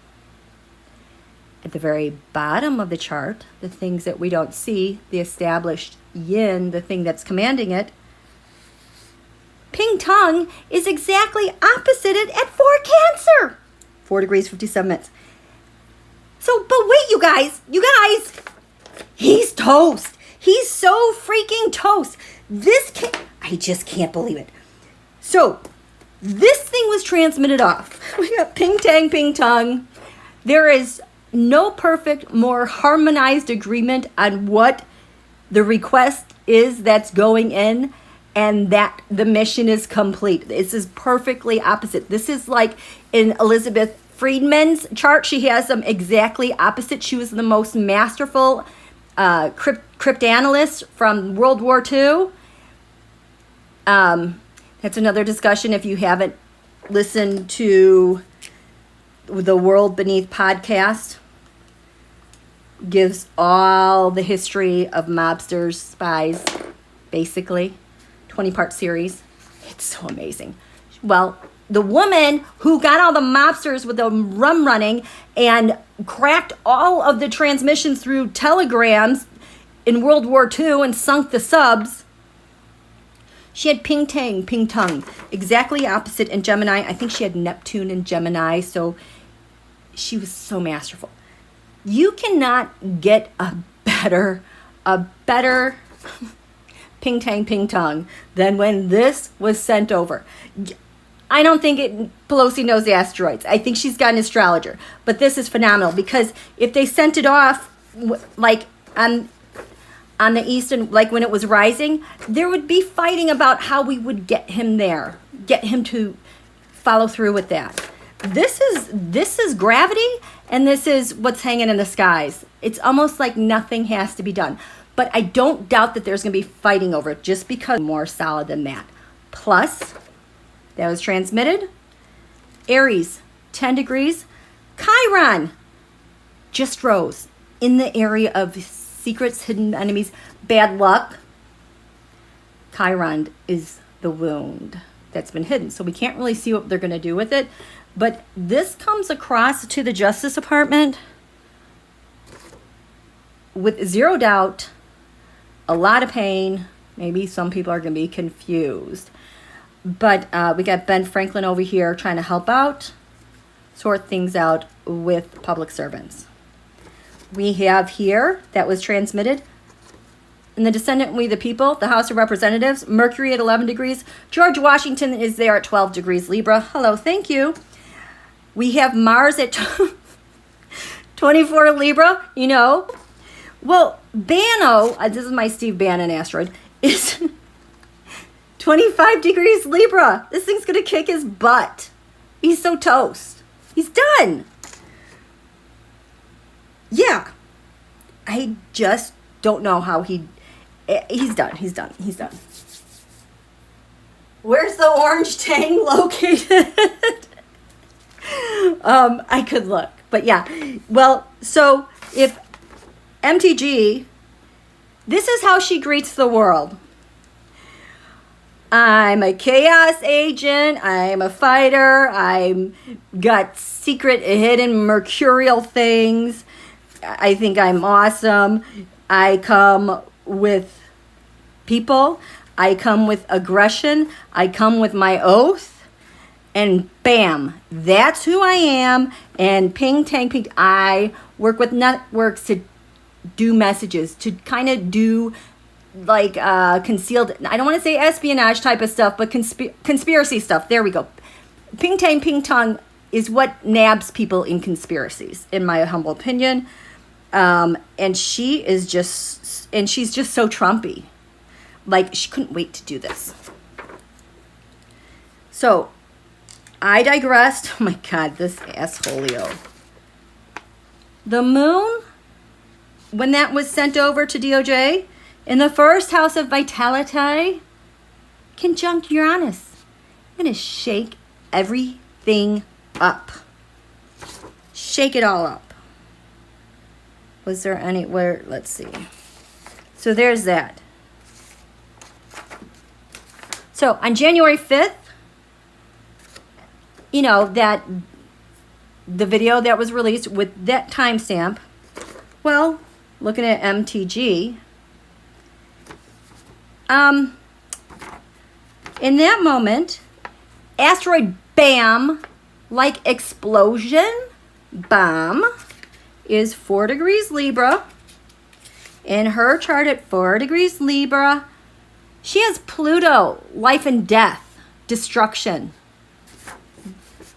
At the very bottom of the chart, the things that we don't see, the established yin, the thing that's commanding it, PINGTUNG is exactly opposite it at 4 Cancer. 4 degrees, 57 minutes. So, but wait, you guys, he's toast. He's so freaking toast. I just can't believe it. So, this thing was transmitted off. We got PINGTANG PINGTUNG. There is no perfect, more harmonized agreement on what the request is that's going in, and that the mission is complete. This is perfectly opposite. This is like in Elizabeth Friedman's chart. She has them exactly opposite. She was the most masterful cryptanalyst from World War II. That's another discussion if you haven't listened to the World Beneath podcast. Gives all the history of mobsters, spies, basically. 20-part series. It's so amazing. Well, the woman who got all the mobsters with the rum running and cracked all of the transmissions through telegrams in World War II and sunk the subs, she had PINGTANG PINGTUNG, exactly opposite in Gemini. I think she had Neptune in Gemini, so she was so masterful. You cannot get a better PINGTANG PINGTUNG than when this was sent over. I don't think Pelosi knows the asteroids. I think she's got an astrologer. But this is phenomenal, because if they sent it off like on the east, and like when it was rising, there would be fighting about how we would get him there, get him to follow through with that. This is gravity, and this is what's hanging in the skies. It's almost like nothing has to be done. But I don't doubt that there's going to be fighting over it, just because more solid than that. Plus, that was transmitted. Aries, 10 degrees. Chiron just rose in the area of secrets, hidden enemies, bad luck. Chiron is the wound that's been hidden. So we can't really see what they're going to do with it. But this comes across to the Justice Department with zero doubt, a lot of pain. Maybe some people are going to be confused. But we got Ben Franklin over here trying to help out, sort things out with public servants. We have here, that was transmitted, in the Descendant We the People, the House of Representatives, Mercury at 11 degrees. George Washington is there at 12 degrees Libra. Hello, thank you. We have Mars at 24 Libra, you know. Well, BAAAAAACK, this is my Steve Bannon asteroid, is 25 degrees Libra. This thing's going to kick his butt. He's so toast. He's done. Yeah. I just don't know how he's done. He's done. Where's the orange tang located? I could look, but yeah. Well, so if MTG, this is how she greets the world. I'm a chaos agent. I'm a fighter. I'm got secret, hidden, mercurial things. I think I'm awesome. I come with people. I come with aggression. I come with my oath. And bam, that's who I am. And ping, tang, ping. I work with networks to do messages, to kind of do like concealed, I don't want to say espionage type of stuff, but conspiracy stuff. There we go. Ping, tang, ping, tong is what nabs people in conspiracies, in my humble opinion. And she's just so Trumpy. Like, she couldn't wait to do this. So, I digressed. Oh my God, this assholio. The moon, when that was sent over to DOJ, in the first house of vitality, conjunct Uranus. I'm going to shake everything up. Shake it all up. Was there anywhere? Let's see. So there's that. So on January 5th, you know, that the video that was released with that timestamp, well, looking at MTG, in that moment, asteroid bam, like explosion, bomb, is 4 degrees Libra. In her chart at 4 degrees Libra, she has Pluto, life and death, destruction.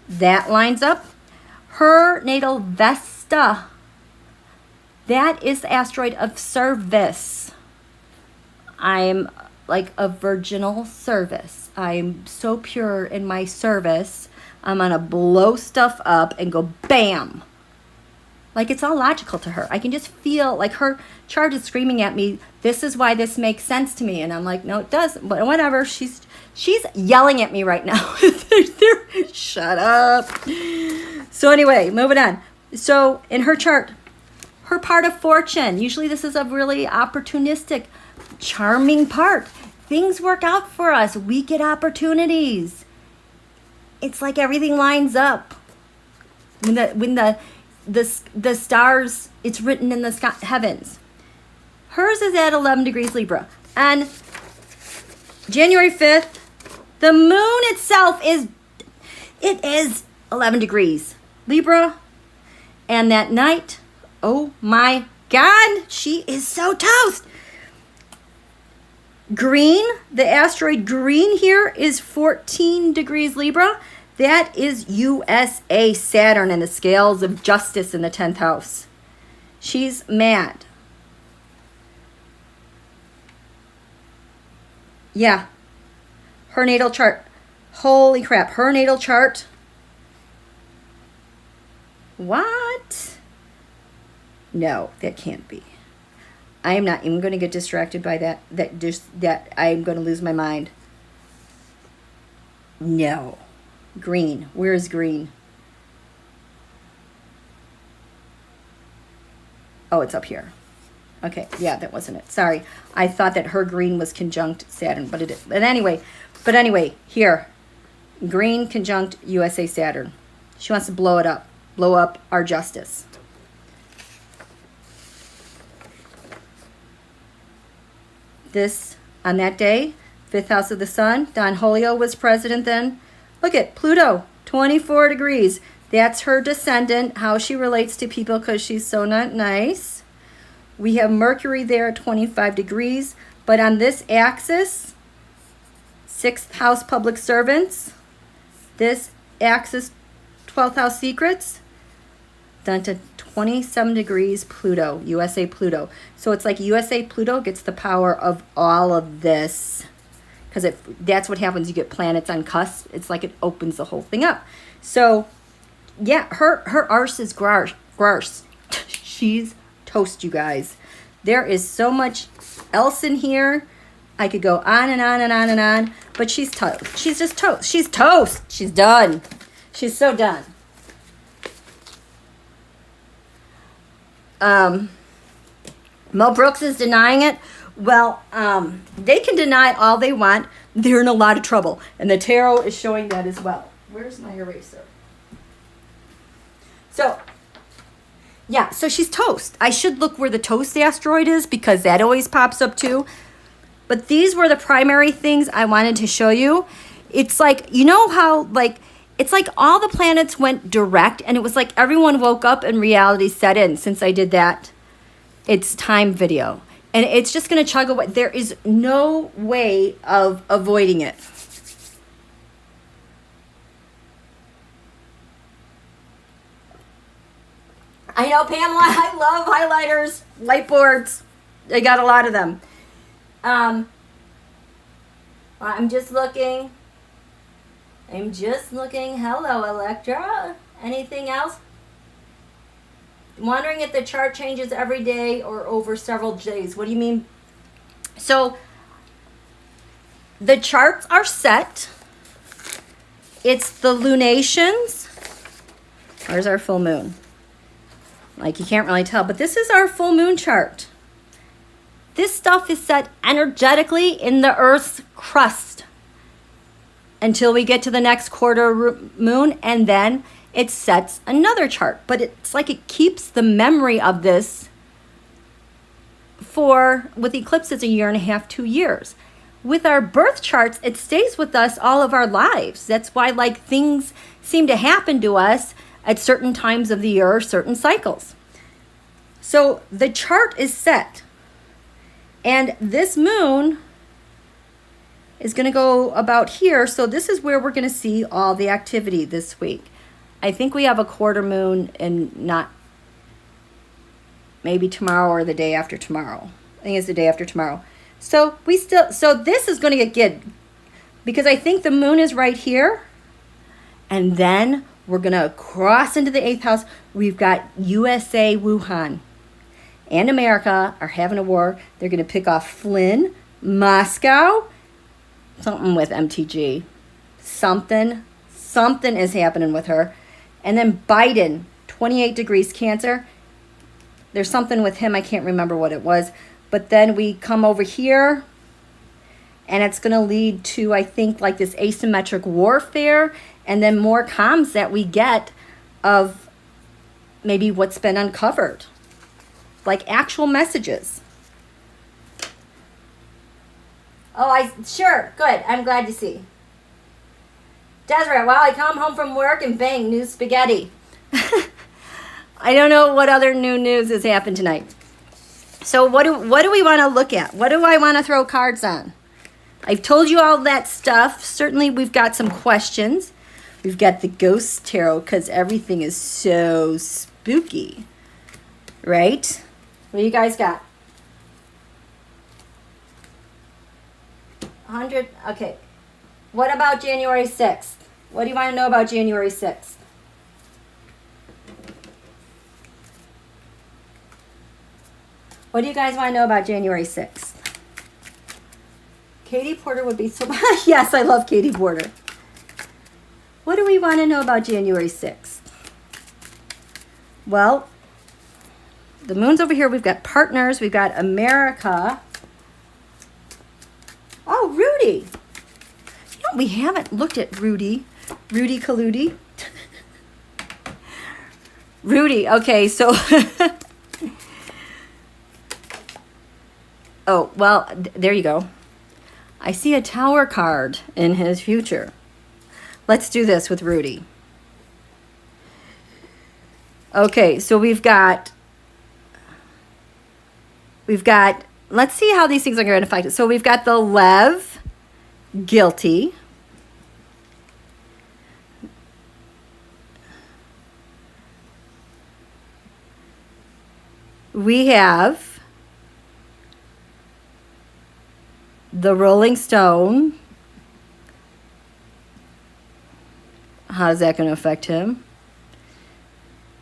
That lines up. Her natal Vesta That is the asteroid of service. I'm like a virginal service. I'm so pure in my service. I'm gonna blow stuff up and go bam. Like it's all logical to her. I can just feel like her chart is screaming at me, this is why this makes sense to me. And I'm like, no, it doesn't, but whatever. She's yelling at me right now. Shut up. So anyway, moving on. So in her chart, her part of fortune, usually this is a really opportunistic, charming part. Things work out for us. We get opportunities. It's like everything lines up. When the stars, it's written in the sky, heavens. Hers is at 11 degrees Libra. And January 5th, the moon itself is 11 degrees Libra. And that night, oh my God, she is so toast. Green, the asteroid green here is 14 degrees Libra. That is USA Saturn and the scales of justice in the 10th house. She's mad. Yeah. Her natal chart. Holy crap. Her natal chart. What? No, that can't be. I am not even going to get distracted by that. That I'm going to lose my mind. No. Green. Where is green? Oh, it's up here. Okay, yeah, that wasn't it. Sorry. I thought that her green was conjunct Saturn, but it is. But anyway, here. Green conjunct USA Saturn. She wants to blow it up. Blow up our justice. This, on that day, 5th house of the sun, Don Julio was president then. Look at Pluto, 24 degrees. That's her descendant, how she relates to people because she's so not nice. We have Mercury there at 25 degrees. But on this axis, 6th house public servants. This axis, 12th house secrets. Down to 27 degrees Pluto, USA Pluto. So it's like USA Pluto gets the power of all of this. Because that's what happens. You get planets on cusp. It's like it opens the whole thing up. So, yeah, her arse is gross. She's toast, you guys. There is so much else in here. I could go on and on and on and on. But she's toast. She's just toast. She's toast. She's done. She's so done. Mel Brooks is denying it. Well, they can deny all they want. They're in a lot of trouble. And the tarot is showing that as well. Where's my eraser? So, yeah, so she's toast. I should look where the toast asteroid is because that always pops up too. But these were the primary things I wanted to show you. It's like, you know how, like, it's like all the planets went direct and it was like everyone woke up and reality set in since I did that It's Time video. And it's just going to chug away. There is no way of avoiding it. I know, Pamela, I love highlighters, whiteboards. I got a lot of them. I'm just looking. Hello, Electra. Anything else? I'm wondering if the chart changes every day or over several days. What do you mean? So, the charts are set. It's the lunations. Where's our full moon? Like, you can't really tell, but this is our full moon chart. This stuff is set energetically in the Earth's crust until we get to the next quarter moon, and then it sets another chart. But it's like it keeps the memory of this for, with eclipses, 1.5 years, 2 years. With our birth charts, it stays with us all of our lives. That's why, like, things seem to happen to us at certain times of the year or certain cycles. So the chart is set. And this moon is going to go about here. So this is where we're going to see all the activity this week. I think we have a quarter moon and not... maybe tomorrow or the day after tomorrow. I think it's the day after tomorrow. So we still, so this is going to get good because I think the moon is right here. And then we're going to cross into the 8th house. We've got USA, Wuhan, and America are having a war. They're going to pick off Flynn, Moscow, something with MTG. Something is happening with her. And then Biden, 28 degrees Cancer. There's something with him. I can't remember what it was. But then we come over here. And it's going to lead to, I think, like this asymmetric warfare. And then more comms that we get of maybe what's been uncovered. Like actual messages. Oh, sure, good. I'm glad to see. Desiree, well, I come home from work and bang, new spaghetti. I don't know what other new news has happened tonight. So what do we want to look at? What do I want to throw cards on? I've told you all that stuff. Certainly we've got some questions. We've got the Ghost Tarot because everything is so spooky. Right? What do you guys got? 100. Okay. What about January 6th? What do you want to know about January 6th? What do you guys want to know about January 6th? Katie Porter would be so... Yes, I love Katie Porter. What do we want to know about January 6th? Well, the moon's over here. We've got partners. We've got America. Oh, Rudy. You know, we haven't looked at Rudy. Rudy Kaludi. Rudy. Okay, so... Oh, well, there you go. I see a Tower card in his future. Let's do this with Rudy. Okay, so we've got, let's see how these things are going to affect it. So we've got the Lev, guilty. We have the Rolling Stone. How is that going to affect him?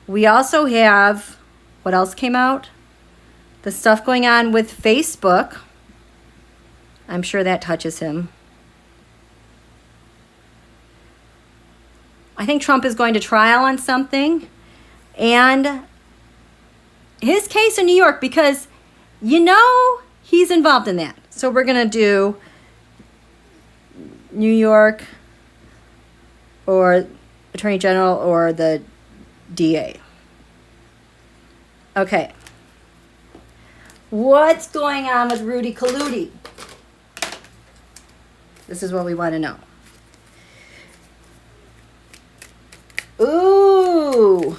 We also have, what else came out? The stuff going on with Facebook. I'm sure that touches him. I think Trump is going to trial on something. And his case in New York, because you know he's involved in that. So we're going to do New York or Attorney General or the DA. Okay. What's going on with Rudy Kaludi? This is what we want to know. Ooh.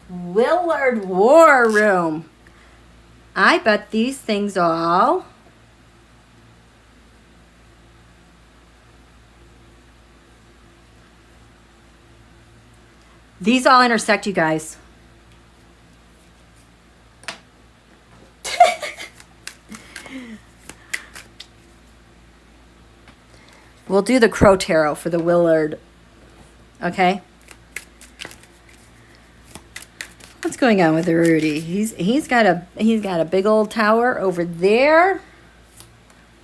Willard War Room. I bet these things all... These all intersect, you guys. We'll do the Crow Tarot for the Willard. Okay? What's going on with Rudy? He's got a big old tower over there.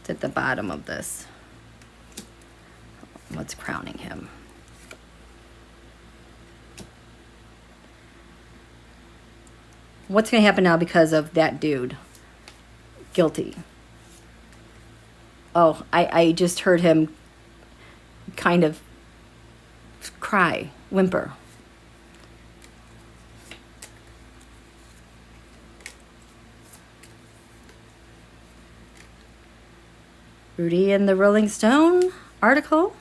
It's at the bottom of this. What's crowning him? What's going to happen now because of that dude? Guilty. Oh, I just heard him kind of cry, whimper. Rudy in the Rolling Stone article.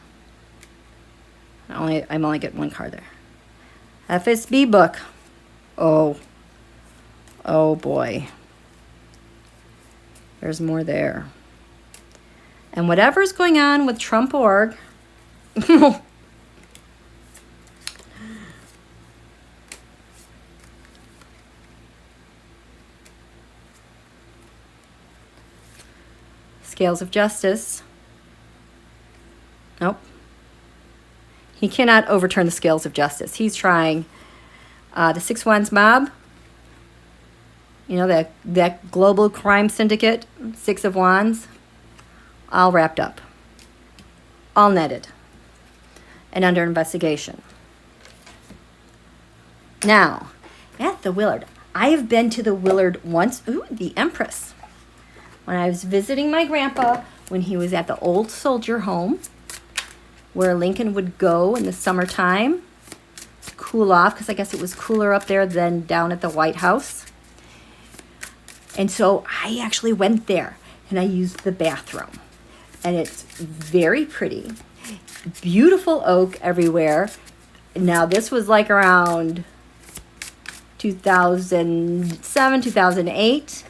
I'm only getting one card there. FSBook. Oh boy. There's more there. And whatever's going on with Trump.org. Scales of Justice. Nope. He cannot overturn the scales of justice. He's trying. The Six Wands Mob. You know, that global crime syndicate. Six of Wands. All wrapped up. All netted. And under investigation. Now, at the Willard. I have been to the Willard once. Ooh, the Empress. When I was visiting my grandpa when he was at the old soldier home, where Lincoln would go in the summertime to cool off, because I guess it was cooler up there than down at the White House. And so I actually went there and I used the bathroom. And it's very pretty. Beautiful oak everywhere. Now this was like around 2007, 2008.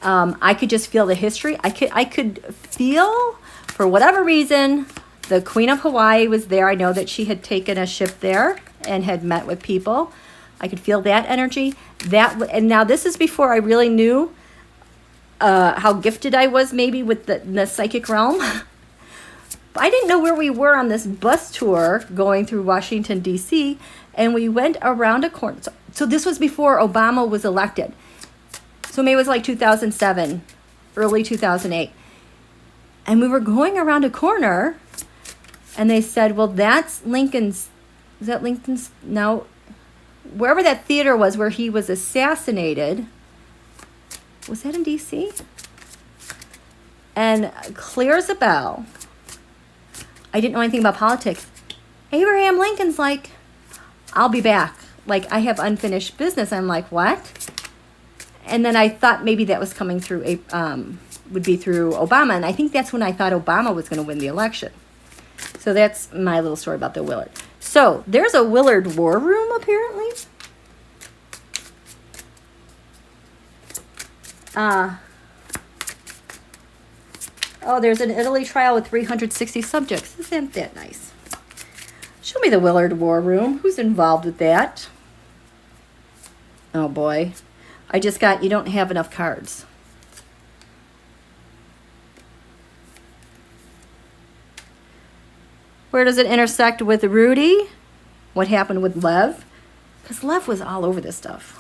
I could just feel the history. I could feel, for whatever reason, the Queen of Hawaii was there. I know that she had taken a ship there and had met with people. I could feel that energy. And now this is before I really knew how gifted I was maybe with the psychic realm. I didn't know where we were on this bus tour going through Washington, D.C., and we went around a corner. So this was before Obama was elected. So maybe it was like 2007, early 2008. And we were going around a corner, and they said, well, that's Lincoln's, is that Lincoln's, no, wherever that theater was where he was assassinated. Was that in D.C.? And clear as a bell. I didn't know anything about politics. Abraham Lincoln's like, I'll be back. Like, I have unfinished business. I'm like, what? And then I thought maybe that was coming through, would be through Obama. And I think that's when I thought Obama was going to win the election. So that's my little story about the Willard. So there's a Willard war room, apparently. Oh, there's an Italy trial with 360 subjects. Isn't that nice? Show me the Willard war room. Who's involved with that? Oh, boy. I just got, you don't have enough cards. Where does it intersect with Rudy? What happened with Lev? Because Lev was all over this stuff.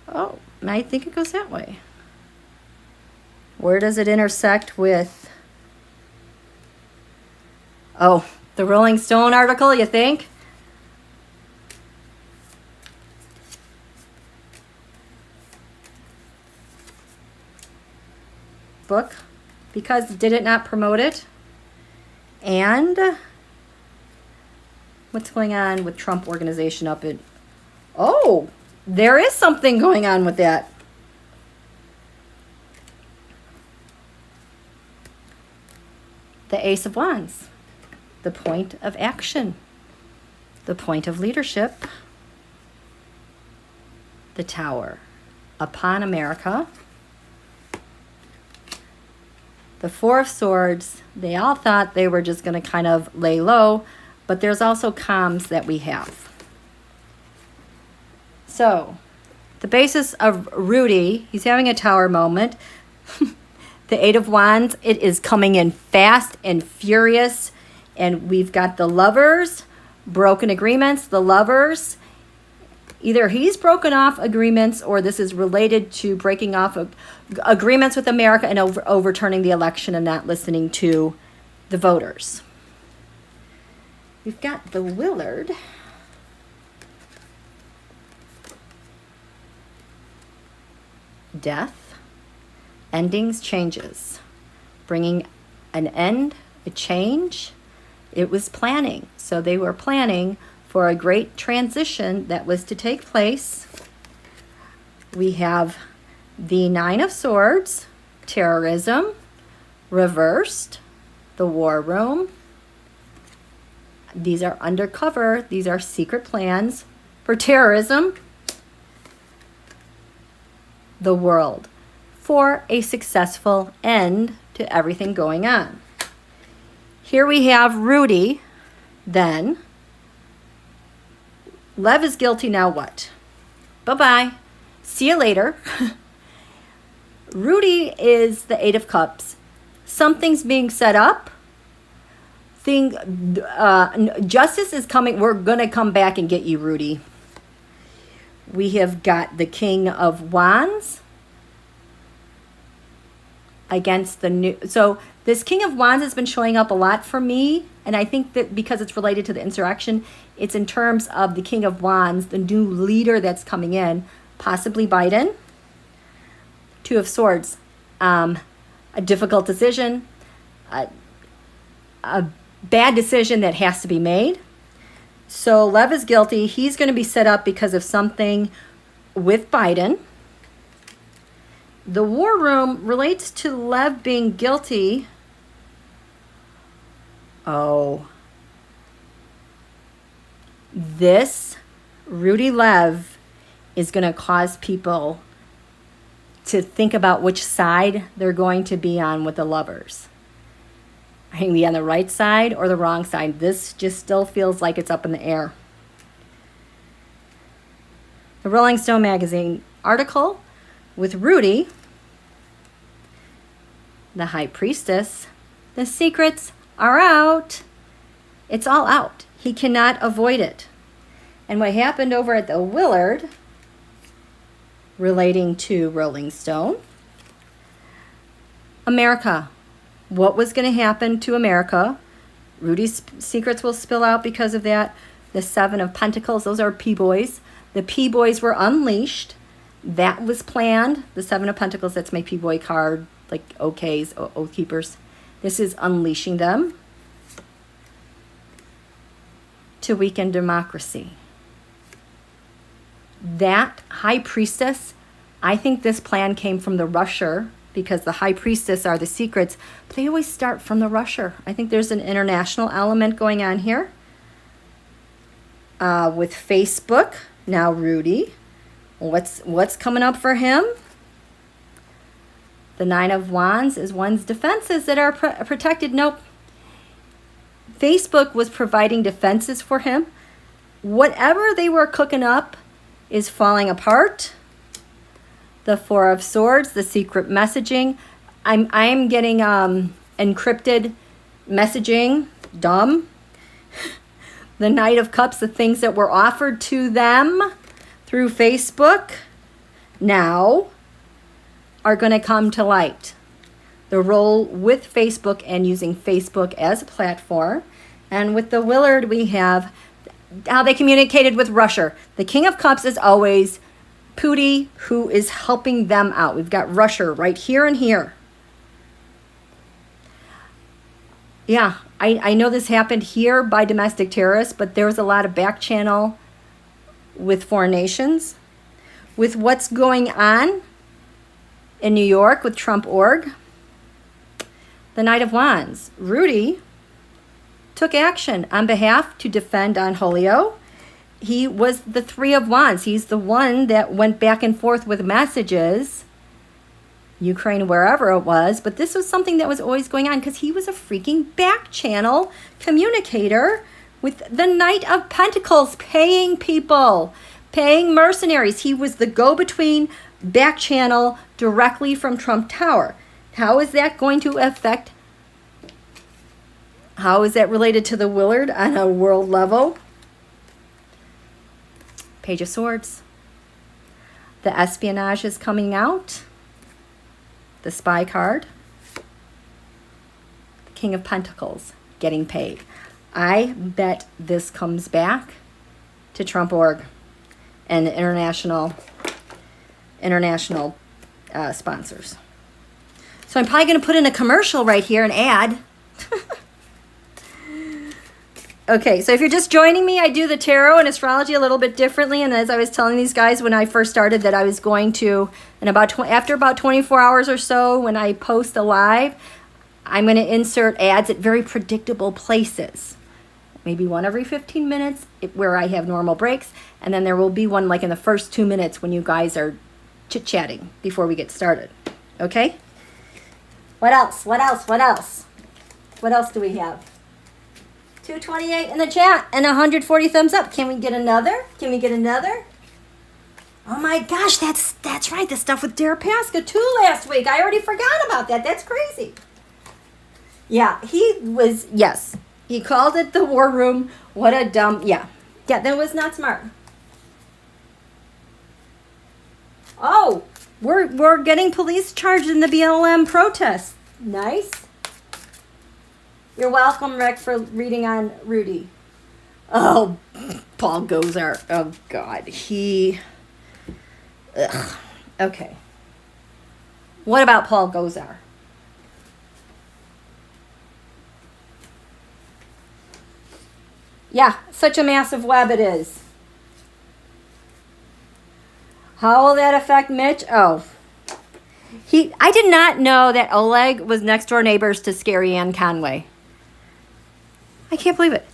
Oh, I think it goes that way. Where does it intersect with... Oh, the Rolling Stone article, you think? Book, because did it not promote it? And what's going on with Trump organization up in... Oh, there is something going on with that. The Ace of Wands, the point of action, the point of leadership, the Tower upon America. The Four of Swords, they all thought they were just going to kind of lay low, but there's also comms that we have. So, the basis of Rudy, he's having a Tower moment. The Eight of Wands, it is coming in fast and furious. And we've got the Lovers, broken agreements, the Lovers. Either he's broken off agreements or this is related to breaking off agreements with America and overturning the election and not listening to the voters. We've got the Willard. Death, endings, changes, bringing an end, a change. It was planning. So they were planning for a great transition that was to take place. We have the Nine of Swords, terrorism, reversed, the war room. These are undercover. These are secret plans for terrorism. The World, for a successful end to everything going on. Here we have Rudy, then. Lev is guilty, now what? Bye-bye. See you later. Rudy is the Eight of Cups. Something's being set up. Justice is coming. We're going to come back and get you, Rudy. We have got the King of Wands against the new. So this King of Wands has been showing up a lot for me. And I think that because it's related to the insurrection, it's in terms of the King of Wands, the new leader that's coming in, possibly Biden. Two of Swords, a difficult decision, a bad decision that has to be made. So Lev is guilty. He's going to be set up because of something with Biden. The War Room relates to Lev being guilty. Oh. This Rudy Lev is going to cause people to think about which side they're going to be on with the lovers. Are you be on the right side or the wrong side? This just still feels like it's up in the air. The Rolling Stone magazine article with Rudy, the High Priestess. The secrets are out. It's all out. He cannot avoid it. And what happened over at the Willard relating to Rolling Stone. America. What was going to happen to America? Rudy's secrets will spill out because of that. The Seven of Pentacles, those are P-boys. The P-boys were unleashed. That was planned. The Seven of Pentacles, that's my P-boy card, like OKs, Oath Keepers. This is unleashing them to weaken democracy. That High Priestess, I think this plan came from the Rusher, because the High Priestess are the secrets, but they always start from the Rusher. I think there's an international element going on here. With Facebook, now Rudy. What's coming up for him? The Nine of Wands is one's defenses that are protected. Nope. Facebook was providing defenses for him. Whatever they were cooking up is falling apart. The Four of Swords, the secret messaging. I'm getting encrypted messaging. Dumb. The Knight of Cups, the things that were offered to them through Facebook now are going to come to light. The role with Facebook and using Facebook as a platform. And with the Willard, we have how they communicated with Russia. The King of Cups is always Pooty, who is helping them out. We've got Russia right here and here. Yeah, I know this happened here by domestic terrorists, but there was a lot of back channel with foreign nations. With what's going on in New York with Trump.org. The Knight of Wands. Rudy took action on behalf to defend on Holio. He was the Three of Wands. He's the one that went back and forth with messages, Ukraine, wherever it was. But this was something that was always going on because he was a freaking back channel communicator with the Knight of Pentacles, paying people, paying mercenaries. He was the go-between back channel directly from Trump Tower. How is that going to affect? How is that related to the Willard on a world level? Page of Swords. The espionage is coming out. The spy card. The King of Pentacles getting paid. I bet this comes back to Trump.org and the international sponsors. So I'm probably going to put in a commercial right here, an ad. Okay, so if you're just joining me, I do the tarot and astrology a little bit differently. And as I was telling these guys when I first started that I was going to, and after about 24 hours or so, when I post a live, I'm going to insert ads at very predictable places. Maybe one every 15 minutes where I have normal breaks. And then there will be one like in the first 2 minutes when you guys are chit-chatting before we get started. Okay? What else? What else? What else? What else do we have? 228 in the chat and 140 thumbs up. Can we get another? Can we get another? Oh my gosh, that's right. The stuff with Deripaska too last week. I already forgot about that. That's crazy. Yeah, he was, yes. He called it the war room. What a dumb, yeah. Yeah, that was not smart. Oh, we're getting police charged in the BLM protest. Nice. You're welcome, Rick, for reading on Rudy. Oh, Paul Gosar. Oh, God. Ugh. Okay. What about Paul Gosar? Yeah, such a massive web it is. How will that affect Mitch? Oh. I did not know that Oleg was next door neighbors to Scary Ann Conway. I can't believe it.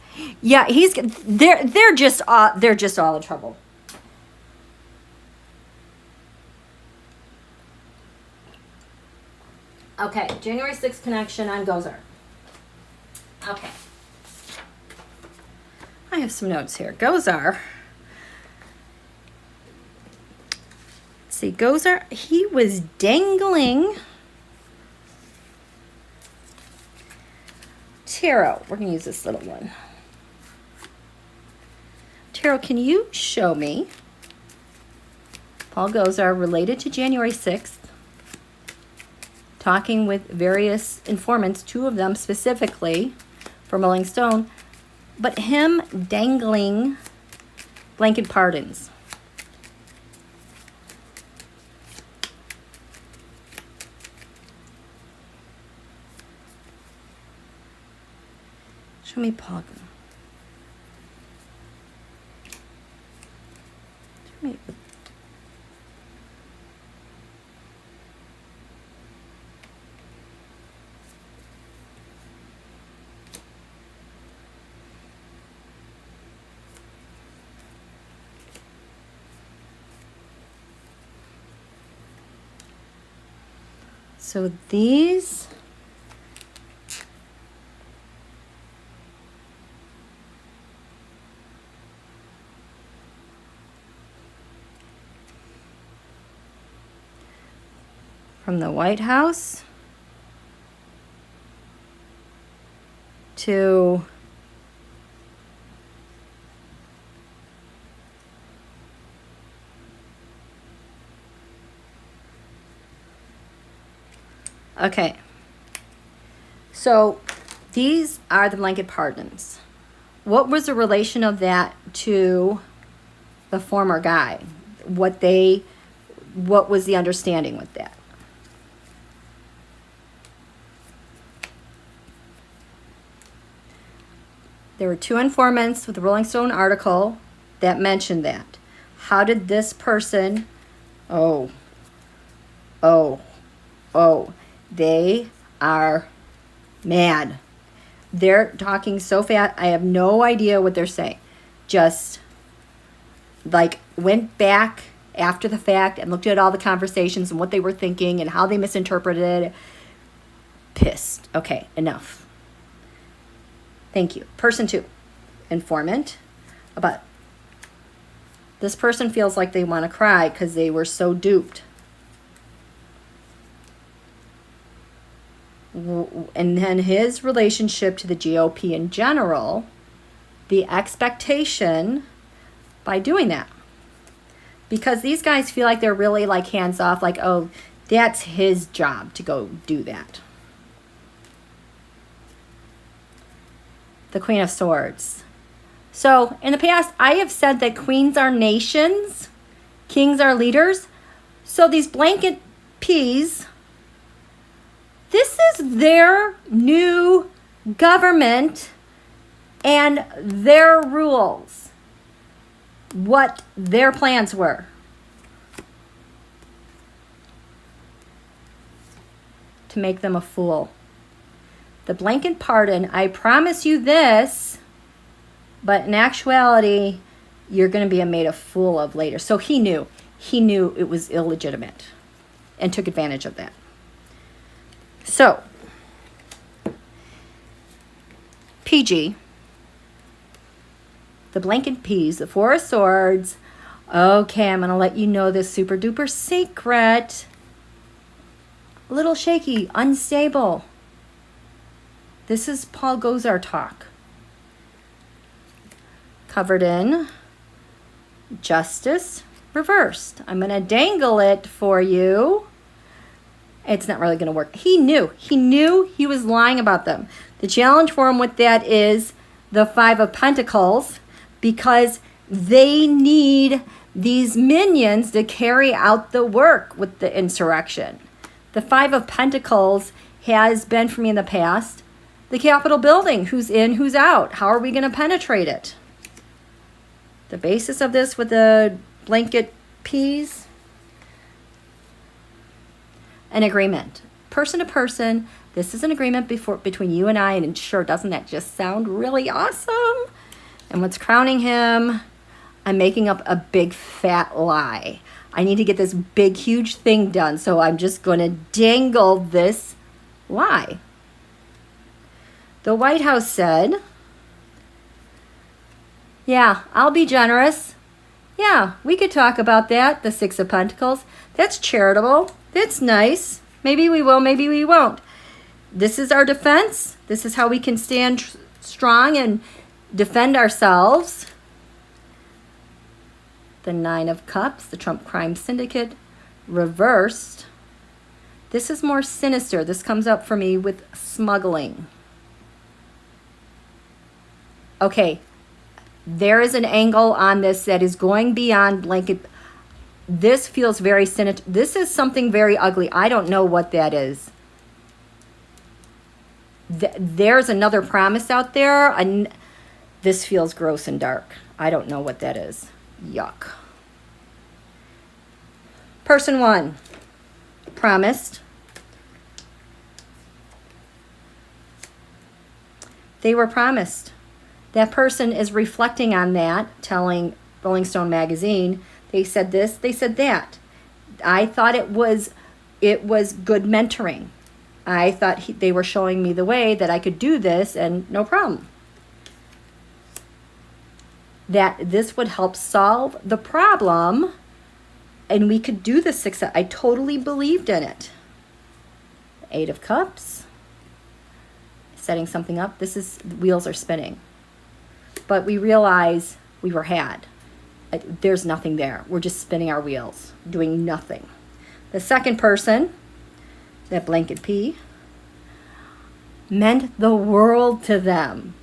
Yeah, they're just all in trouble. Okay, January 6th connection on Gozar. Okay. I have some notes here. Gozar. Let's see, Gozar, he was dangling. Tarot, we're going to use this little one. Tarot, can you show me Paul Gozar related to January 6th? Talking with various informants, two of them specifically from Rolling Stone, but him dangling blanket pardons. Show me Paul. Show me. So these from the White House to okay, so these are the blanket pardons. What was the relation of that to the former guy? What was the understanding with that? There were two informants with the Rolling Stone article that mentioned that. How did this person, they are mad. They're talking so fast, I have no idea what they're saying. Just like went back after the fact and looked at all the conversations and what they were thinking and how they misinterpreted it. Pissed. Okay, enough. Thank you. Person 2, informant. But this person feels like they want to cry because they were so duped. And then his relationship to the GOP in general, the expectation by doing that. Because these guys feel like they're really like hands off, like, oh, that's his job to go do that. The Queen of Swords. So in the past, I have said that queens are nations, kings are leaders. So these blanket peas, this is their new government and their rules, what their plans were. To make them a fool. The blanket pardon, I promise you this, but in actuality, you're going to be made a fool of later. So he knew it was illegitimate and took advantage of that. So, PG, the blanket peas, the Four of Swords, Okay, I'm going to let you know this super duper secret. A little shaky, unstable. This is Paul Gosar talk. Covered in Justice reversed. I'm going to dangle it for you. It's not really going to work. He knew he was lying about them. The challenge for him with that is the Five of Pentacles, because they need these minions to carry out the work with the insurrection. The Five of Pentacles has been for me in the past the Capitol building. Who's in, who's out? How are we going to penetrate it? The basis of this with the blanket P's, an agreement. Person to person, this is an agreement between you and I, and sure, doesn't that just sound really awesome? And what's crowning him, I'm making up a big fat lie. I need to get this big, huge thing done, so I'm just going to dangle this lie. The White House said, yeah, I'll be generous. Yeah, we could talk about that, the Six of Pentacles. That's charitable. That's nice. Maybe we will, maybe we won't. This is our defense. This is how we can stand strong and defend ourselves. The Nine of Cups, the Trump crime syndicate, reversed. This is more sinister. This comes up for me with smuggling. Okay, there is an angle on this that is going beyond blanket. This feels very sinister. This is something very ugly. I don't know what that is. There's another promise out there, and this feels gross and dark. I don't know what that is. Yuck. Person one, promised. They were promised. That person is reflecting on that, telling Rolling Stone magazine, they said this, they said that. I thought it was good mentoring. I thought they were showing me the way that I could do this and no problem. That this would help solve the problem and we could do this success. I totally believed in it. Eight of Cups. Setting something up. This is, the wheels are spinning. But we realize we were had. There's nothing there. We're just spinning our wheels, doing nothing. The second person, that blanket P, meant the world to them.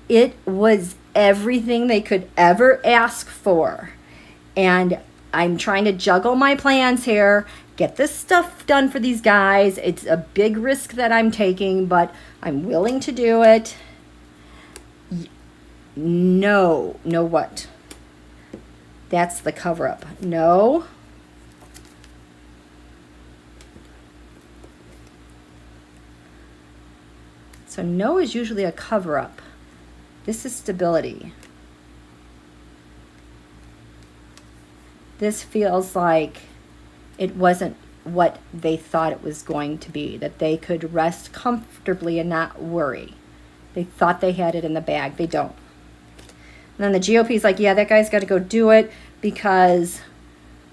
It was everything they could ever ask for. And I'm trying to juggle my plans here, get this stuff done for these guys. It's a big risk that I'm taking, but I'm willing to do it. No. No what? That's the cover-up. No. So no is usually a cover-up. This is stability. This feels like it wasn't what they thought it was going to be, that they could rest comfortably and not worry. They thought they had it in the bag. They don't. And then the GOP is like, yeah, that guy's got to go do it because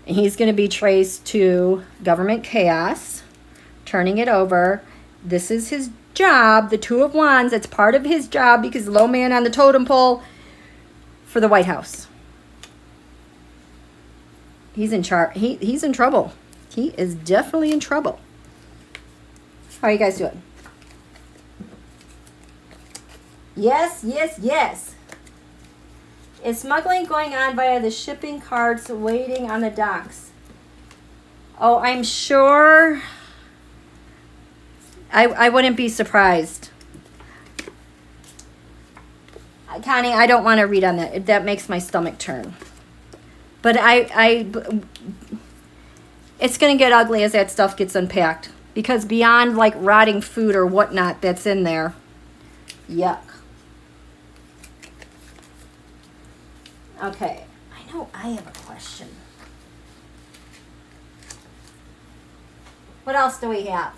he's going to be traced to government chaos, turning it over. This is his job, the Two of Wands. It's part of his job because low man on the totem pole for the White House. He's in charge. He's in trouble. He is definitely in trouble. How are you guys doing? Yes, yes, yes. Is smuggling going on via the shipping carts waiting on the docks? Oh, I'm sure. I wouldn't be surprised. Connie, I don't want to read on that. That makes my stomach turn. But it's going to get ugly as that stuff gets unpacked. Because beyond like rotting food or whatnot that's in there. Yuck. Okay. I know I have a question. What else do we have?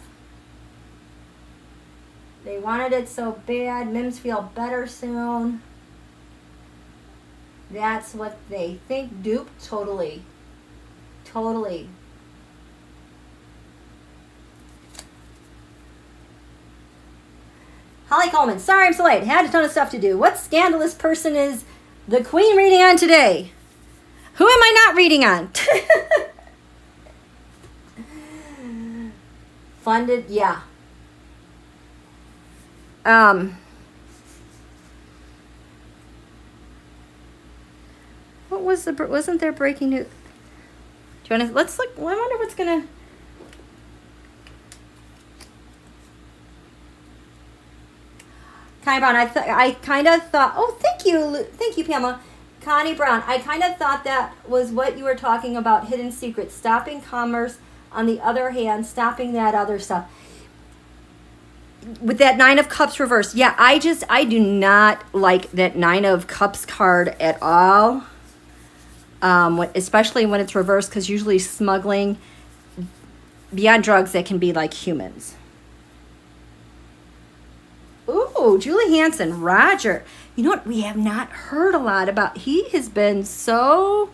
They wanted it so bad. Mims feel better soon. That's what they think. Dupe, totally. Totally. Holly Coleman, sorry I'm so late. Had a ton of stuff to do. What scandalous person is the Queen reading on today? Who am I not reading on? Funded, yeah. What was wasn't there breaking news? Do you want to, let's look, I wonder what's gonna, Connie Brown, I kind of thought, oh, thank you, Pamela. Connie Brown, I kind of thought that was what you were talking about, hidden secrets, stopping commerce, on the other hand, stopping that other stuff. With that Nine of Cups reversed, yeah, I do not like that Nine of Cups card at all, especially when it's reversed, because usually smuggling, beyond drugs, that can be like humans. Ooh, Julie Hansen, Roger. You know what? We have not heard a lot about. He has been so.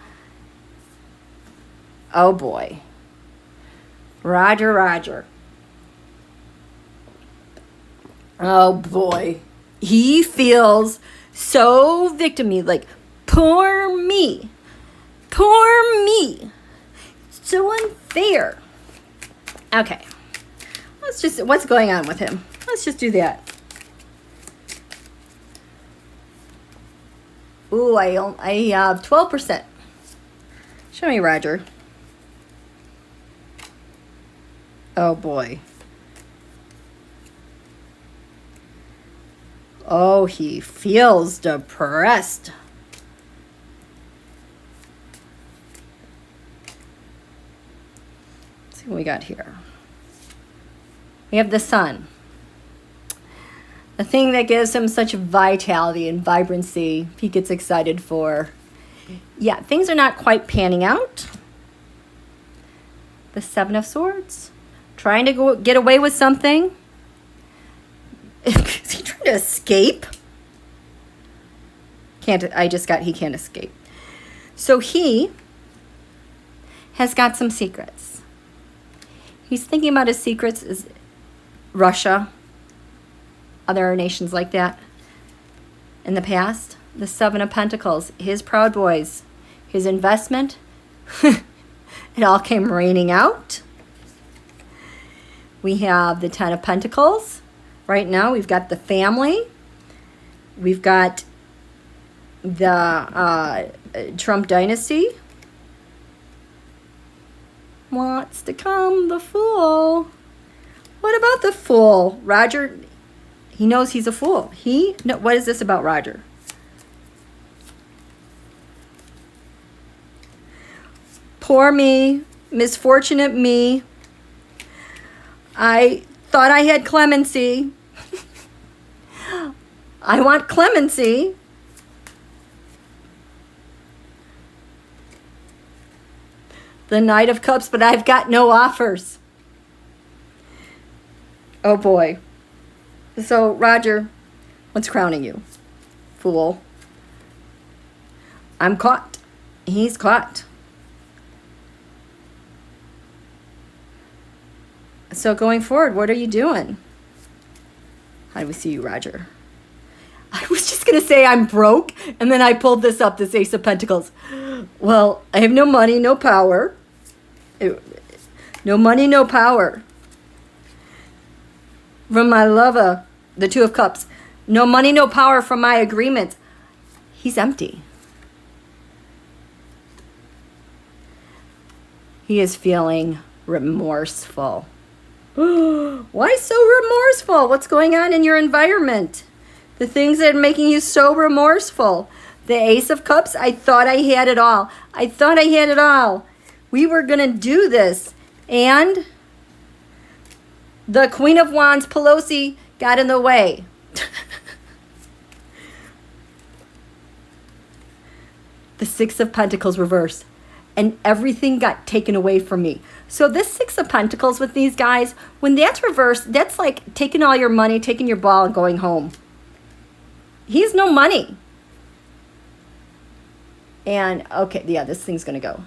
Oh boy. Roger. Oh boy. He feels so victim-y. Like, poor me. Poor me. So unfair. Okay. Let's just. What's going on with him? Let's just do that. Ooh, I have 12%. Show me, Roger. Oh, boy. Oh, he feels depressed. Let's see what we got here. We have the sun. The thing that gives him such vitality and vibrancy, he gets excited for. Yeah, things are not quite panning out. The Seven of Swords. Trying to get away with something. Is he trying to escape? He can't escape. So he has got some secrets. He's thinking about his secrets is Russia. Other nations like that in the past. The Seven of Pentacles, his Proud Boys, his investment, it all came raining out. We have the Ten of Pentacles. Right now we've got the family. We've got the Trump dynasty. Wants to come the Fool. What about the Fool? Roger... He knows he's a fool. No, what is this about Roger? Poor me, misfortunate me. I thought I had clemency. I want clemency. The Knight of Cups, but I've got no offers. Oh boy. So, Roger, what's crowning you? Fool. I'm caught. He's caught. So, going forward, what are you doing? How do we see you, Roger? I was just going to say I'm broke, and then I pulled this up, this Ace of Pentacles. Well, I have no money, no power. No money, no power. From my lover, the Two of Cups. No money, no power from my agreements. He's empty. He is feeling remorseful. Why so remorseful? What's going on in your environment? The things that are making you so remorseful. The Ace of Cups, I thought I had it all. I thought I had it all. We were going to do this. And the Queen of Wands, Pelosi, got in the way. The Six of Pentacles reversed. And everything got taken away from me. So this Six of Pentacles with these guys, when that's reversed, that's like taking all your money, taking your ball, and going home. He's no money. And, okay, yeah, this thing's going to go.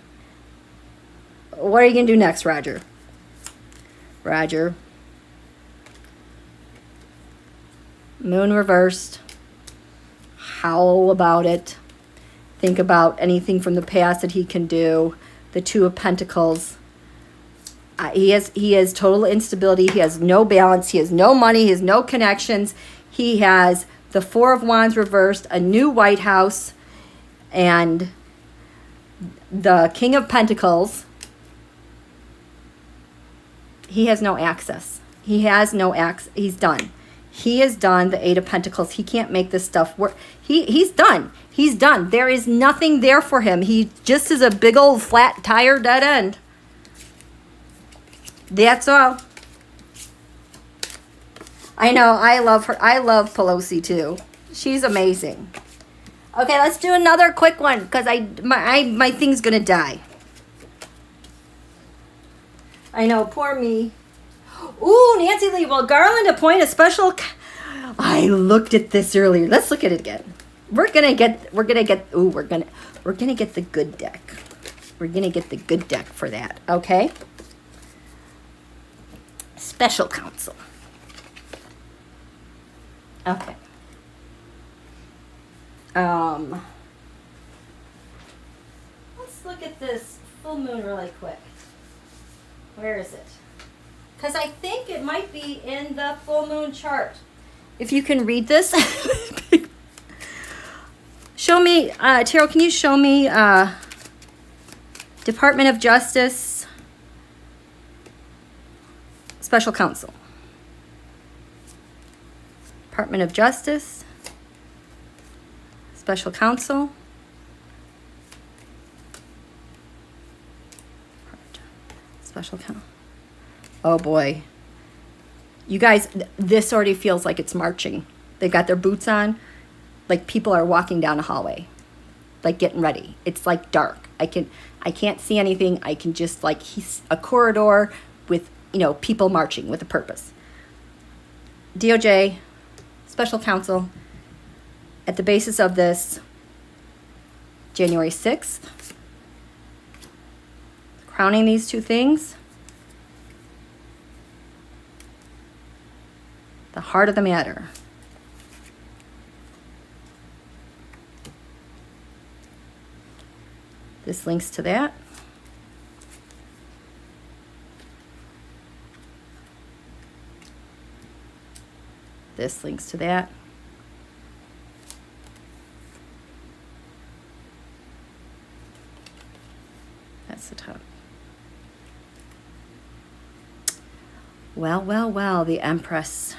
What are you going to do next, Roger? Roger. Moon reversed. Howl about it. Think about anything from the past that he can do. The Two of Pentacles. He has total instability. He has no balance. He has no money. He has no connections. He has the Four of Wands reversed, a new White House, and the King of Pentacles. He has no access. He has no access. He's done. He is done. The Eight of Pentacles. He can't make this stuff work. He's done. He's done. There is nothing there for him. He just is a big old flat tire dead end. That's all. I know. I love her. I love Pelosi too. She's amazing. Okay, let's do another quick one because my thing's gonna die. I know. Poor me. Ooh, Nancy Lee. Will Garland appoint a special? I looked at this earlier. Let's look at it again. We're gonna get the good deck. We're gonna get the good deck for that. Okay. Special counsel. Okay. Let's look at this full moon really quick. Where is it? Because I think it might be in the full moon chart. If you can read this. Show me, Tarot, can you show me Department of Justice Special Counsel? Department of Justice Special Counsel. Special Counsel. Oh boy. You guys, this already feels like it's marching. They've got their boots on. Like people are walking down a hallway. Like getting ready. It's like dark. I can't see anything. I can just like, he's a corridor with, you know, people marching with a purpose. DOJ, Special Counsel, at the basis of this, January 6th. Crowning these two things. The heart of the matter. This links to that. This links to that. That's the top. Well, well, well, the Empress.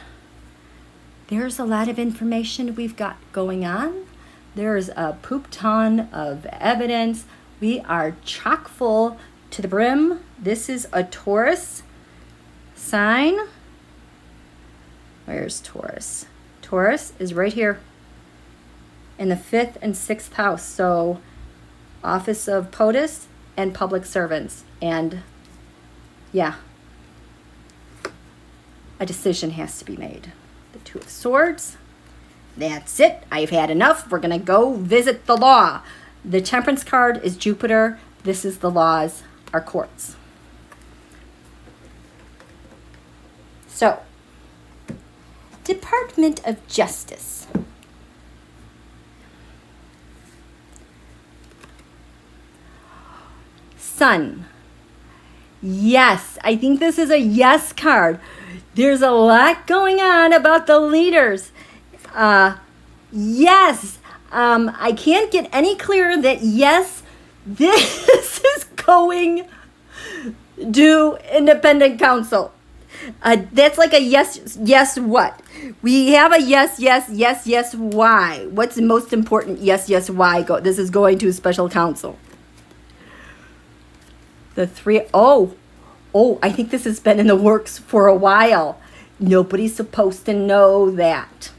There's a lot of information we've got going on. There's a poop ton of evidence. We are chock full to the brim. This is a Taurus sign. Where's Taurus? Taurus is right here in the 5th and 6th house. So office of POTUS and public servants. And yeah, a decision has to be made. The Two of Swords. That's it. I've had enough. We're going to go visit the law. The Temperance card is Jupiter. This is the laws, our courts. So, Department of Justice. Sun. Yes, I think this is a yes card. There's a lot going on about the leaders. Yes. I can't get any clearer that yes, this is going to independent counsel. That's like a yes, yes, what? We have a yes, yes, yes, yes, why? What's the most important? Yes, yes, why? This is going to special counsel. The three, oh, I think this has been in the works for a while. Nobody's supposed to know that.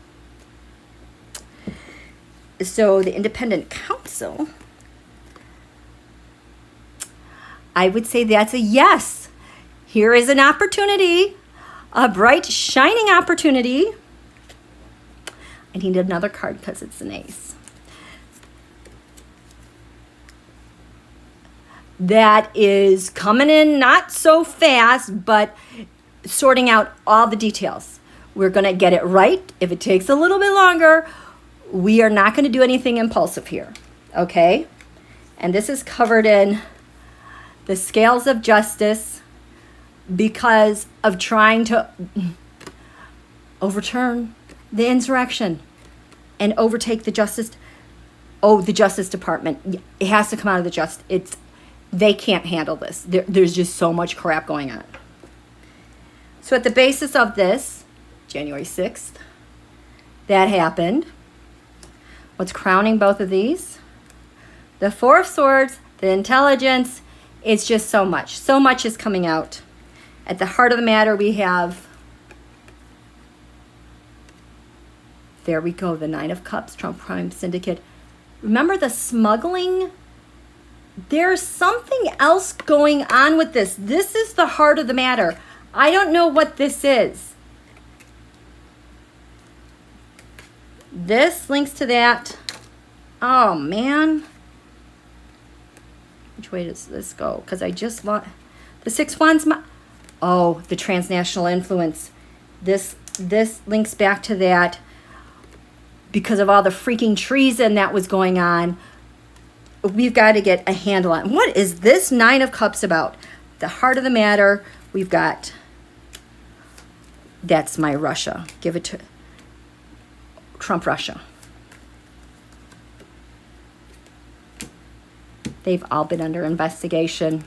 So the independent counsel, I would say that's a yes. Here is an opportunity, a bright, shining opportunity. I need another card because it's an ace. that is coming in not so fast, but sorting out all the details. We're going to get it right. If it takes a little bit longer, we are not going to do anything impulsive here, okay? And this is covered in the scales of justice because of trying to overturn the insurrection and overtake the Justice Department. It has to come out of the they can't handle this. There's just so much crap going on. So at the basis of this, January 6th, that happened. What's crowning both of these? The Four of Swords, the intelligence. It's just so much. So much is coming out. At the heart of the matter, we have, there we go, the Nine of Cups, Trump Crime Syndicate. Remember the smuggling? There's something else going on with this. This is the heart of the matter. I don't know what this is. This links to that. Oh, man. Which way does this go? Because I just want the Six Wands. Oh, the transnational influence. This links back to that because of all the freaking treason that was going on. We've got to get a handle on what is this Nine of Cups about. The heart of the matter. We've got, that's my Russia. Give it to Trump Russia. They've all been under investigation.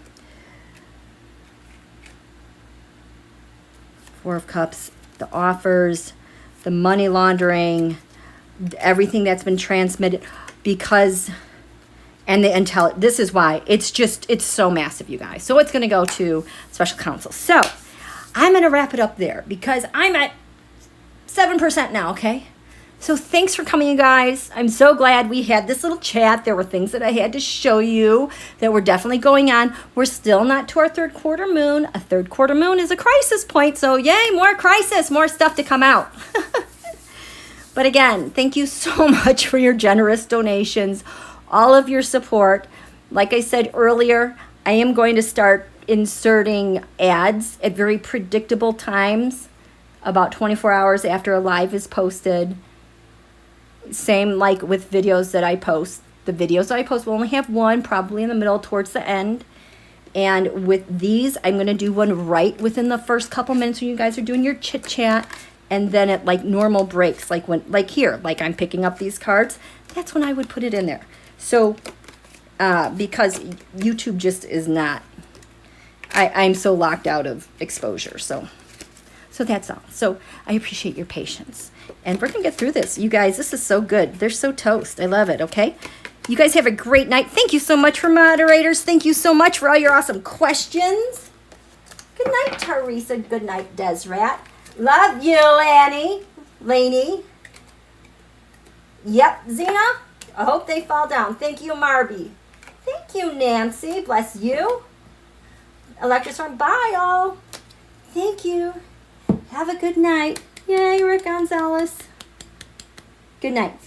Four of Cups, the offers, the money laundering, everything that's been transmitted because, and the intel, this is why it's so massive, you guys. So it's going to go to special counsel. So I'm going to wrap it up there because I'm at 7% now, okay? So thanks for coming, you guys. I'm so glad we had this little chat. There were things that I had to show you that were definitely going on. We're still not to our third quarter moon. A third quarter moon is a crisis point. So yay, more crisis, more stuff to come out. But again, thank you so much for your generous donations, all of your support. Like I said earlier, I am going to start inserting ads at very predictable times, about 24 hours after a live is posted. Same like with videos that I post. The videos that I post will only have one, probably in the middle towards the end. And with these, I'm going to do one right within the first couple minutes when you guys are doing your chit chat. And then at like normal breaks, like when, like here, like I'm picking up these cards, that's when I would put it in there. So, because YouTube just is not, I'm so locked out of exposure. So that's all. So I appreciate your patience. And we're going to get through this. You guys, this is so good. They're so toast. I love it, okay? You guys have a great night. Thank you so much for moderators. Thank you so much for all your awesome questions. Good night, Teresa. Good night, Desrat. Love you, Laney. Yep, Zena. I hope they fall down. Thank you, Marby. Thank you, Nancy. Bless you. Electrostorm. Bye, all. Thank you. Have a good night. Yay, Rick Gonzalez. Good night.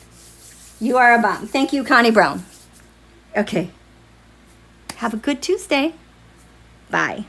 You are a bomb. Thank you, Connie Brown. Okay. Have a good Tuesday. Bye.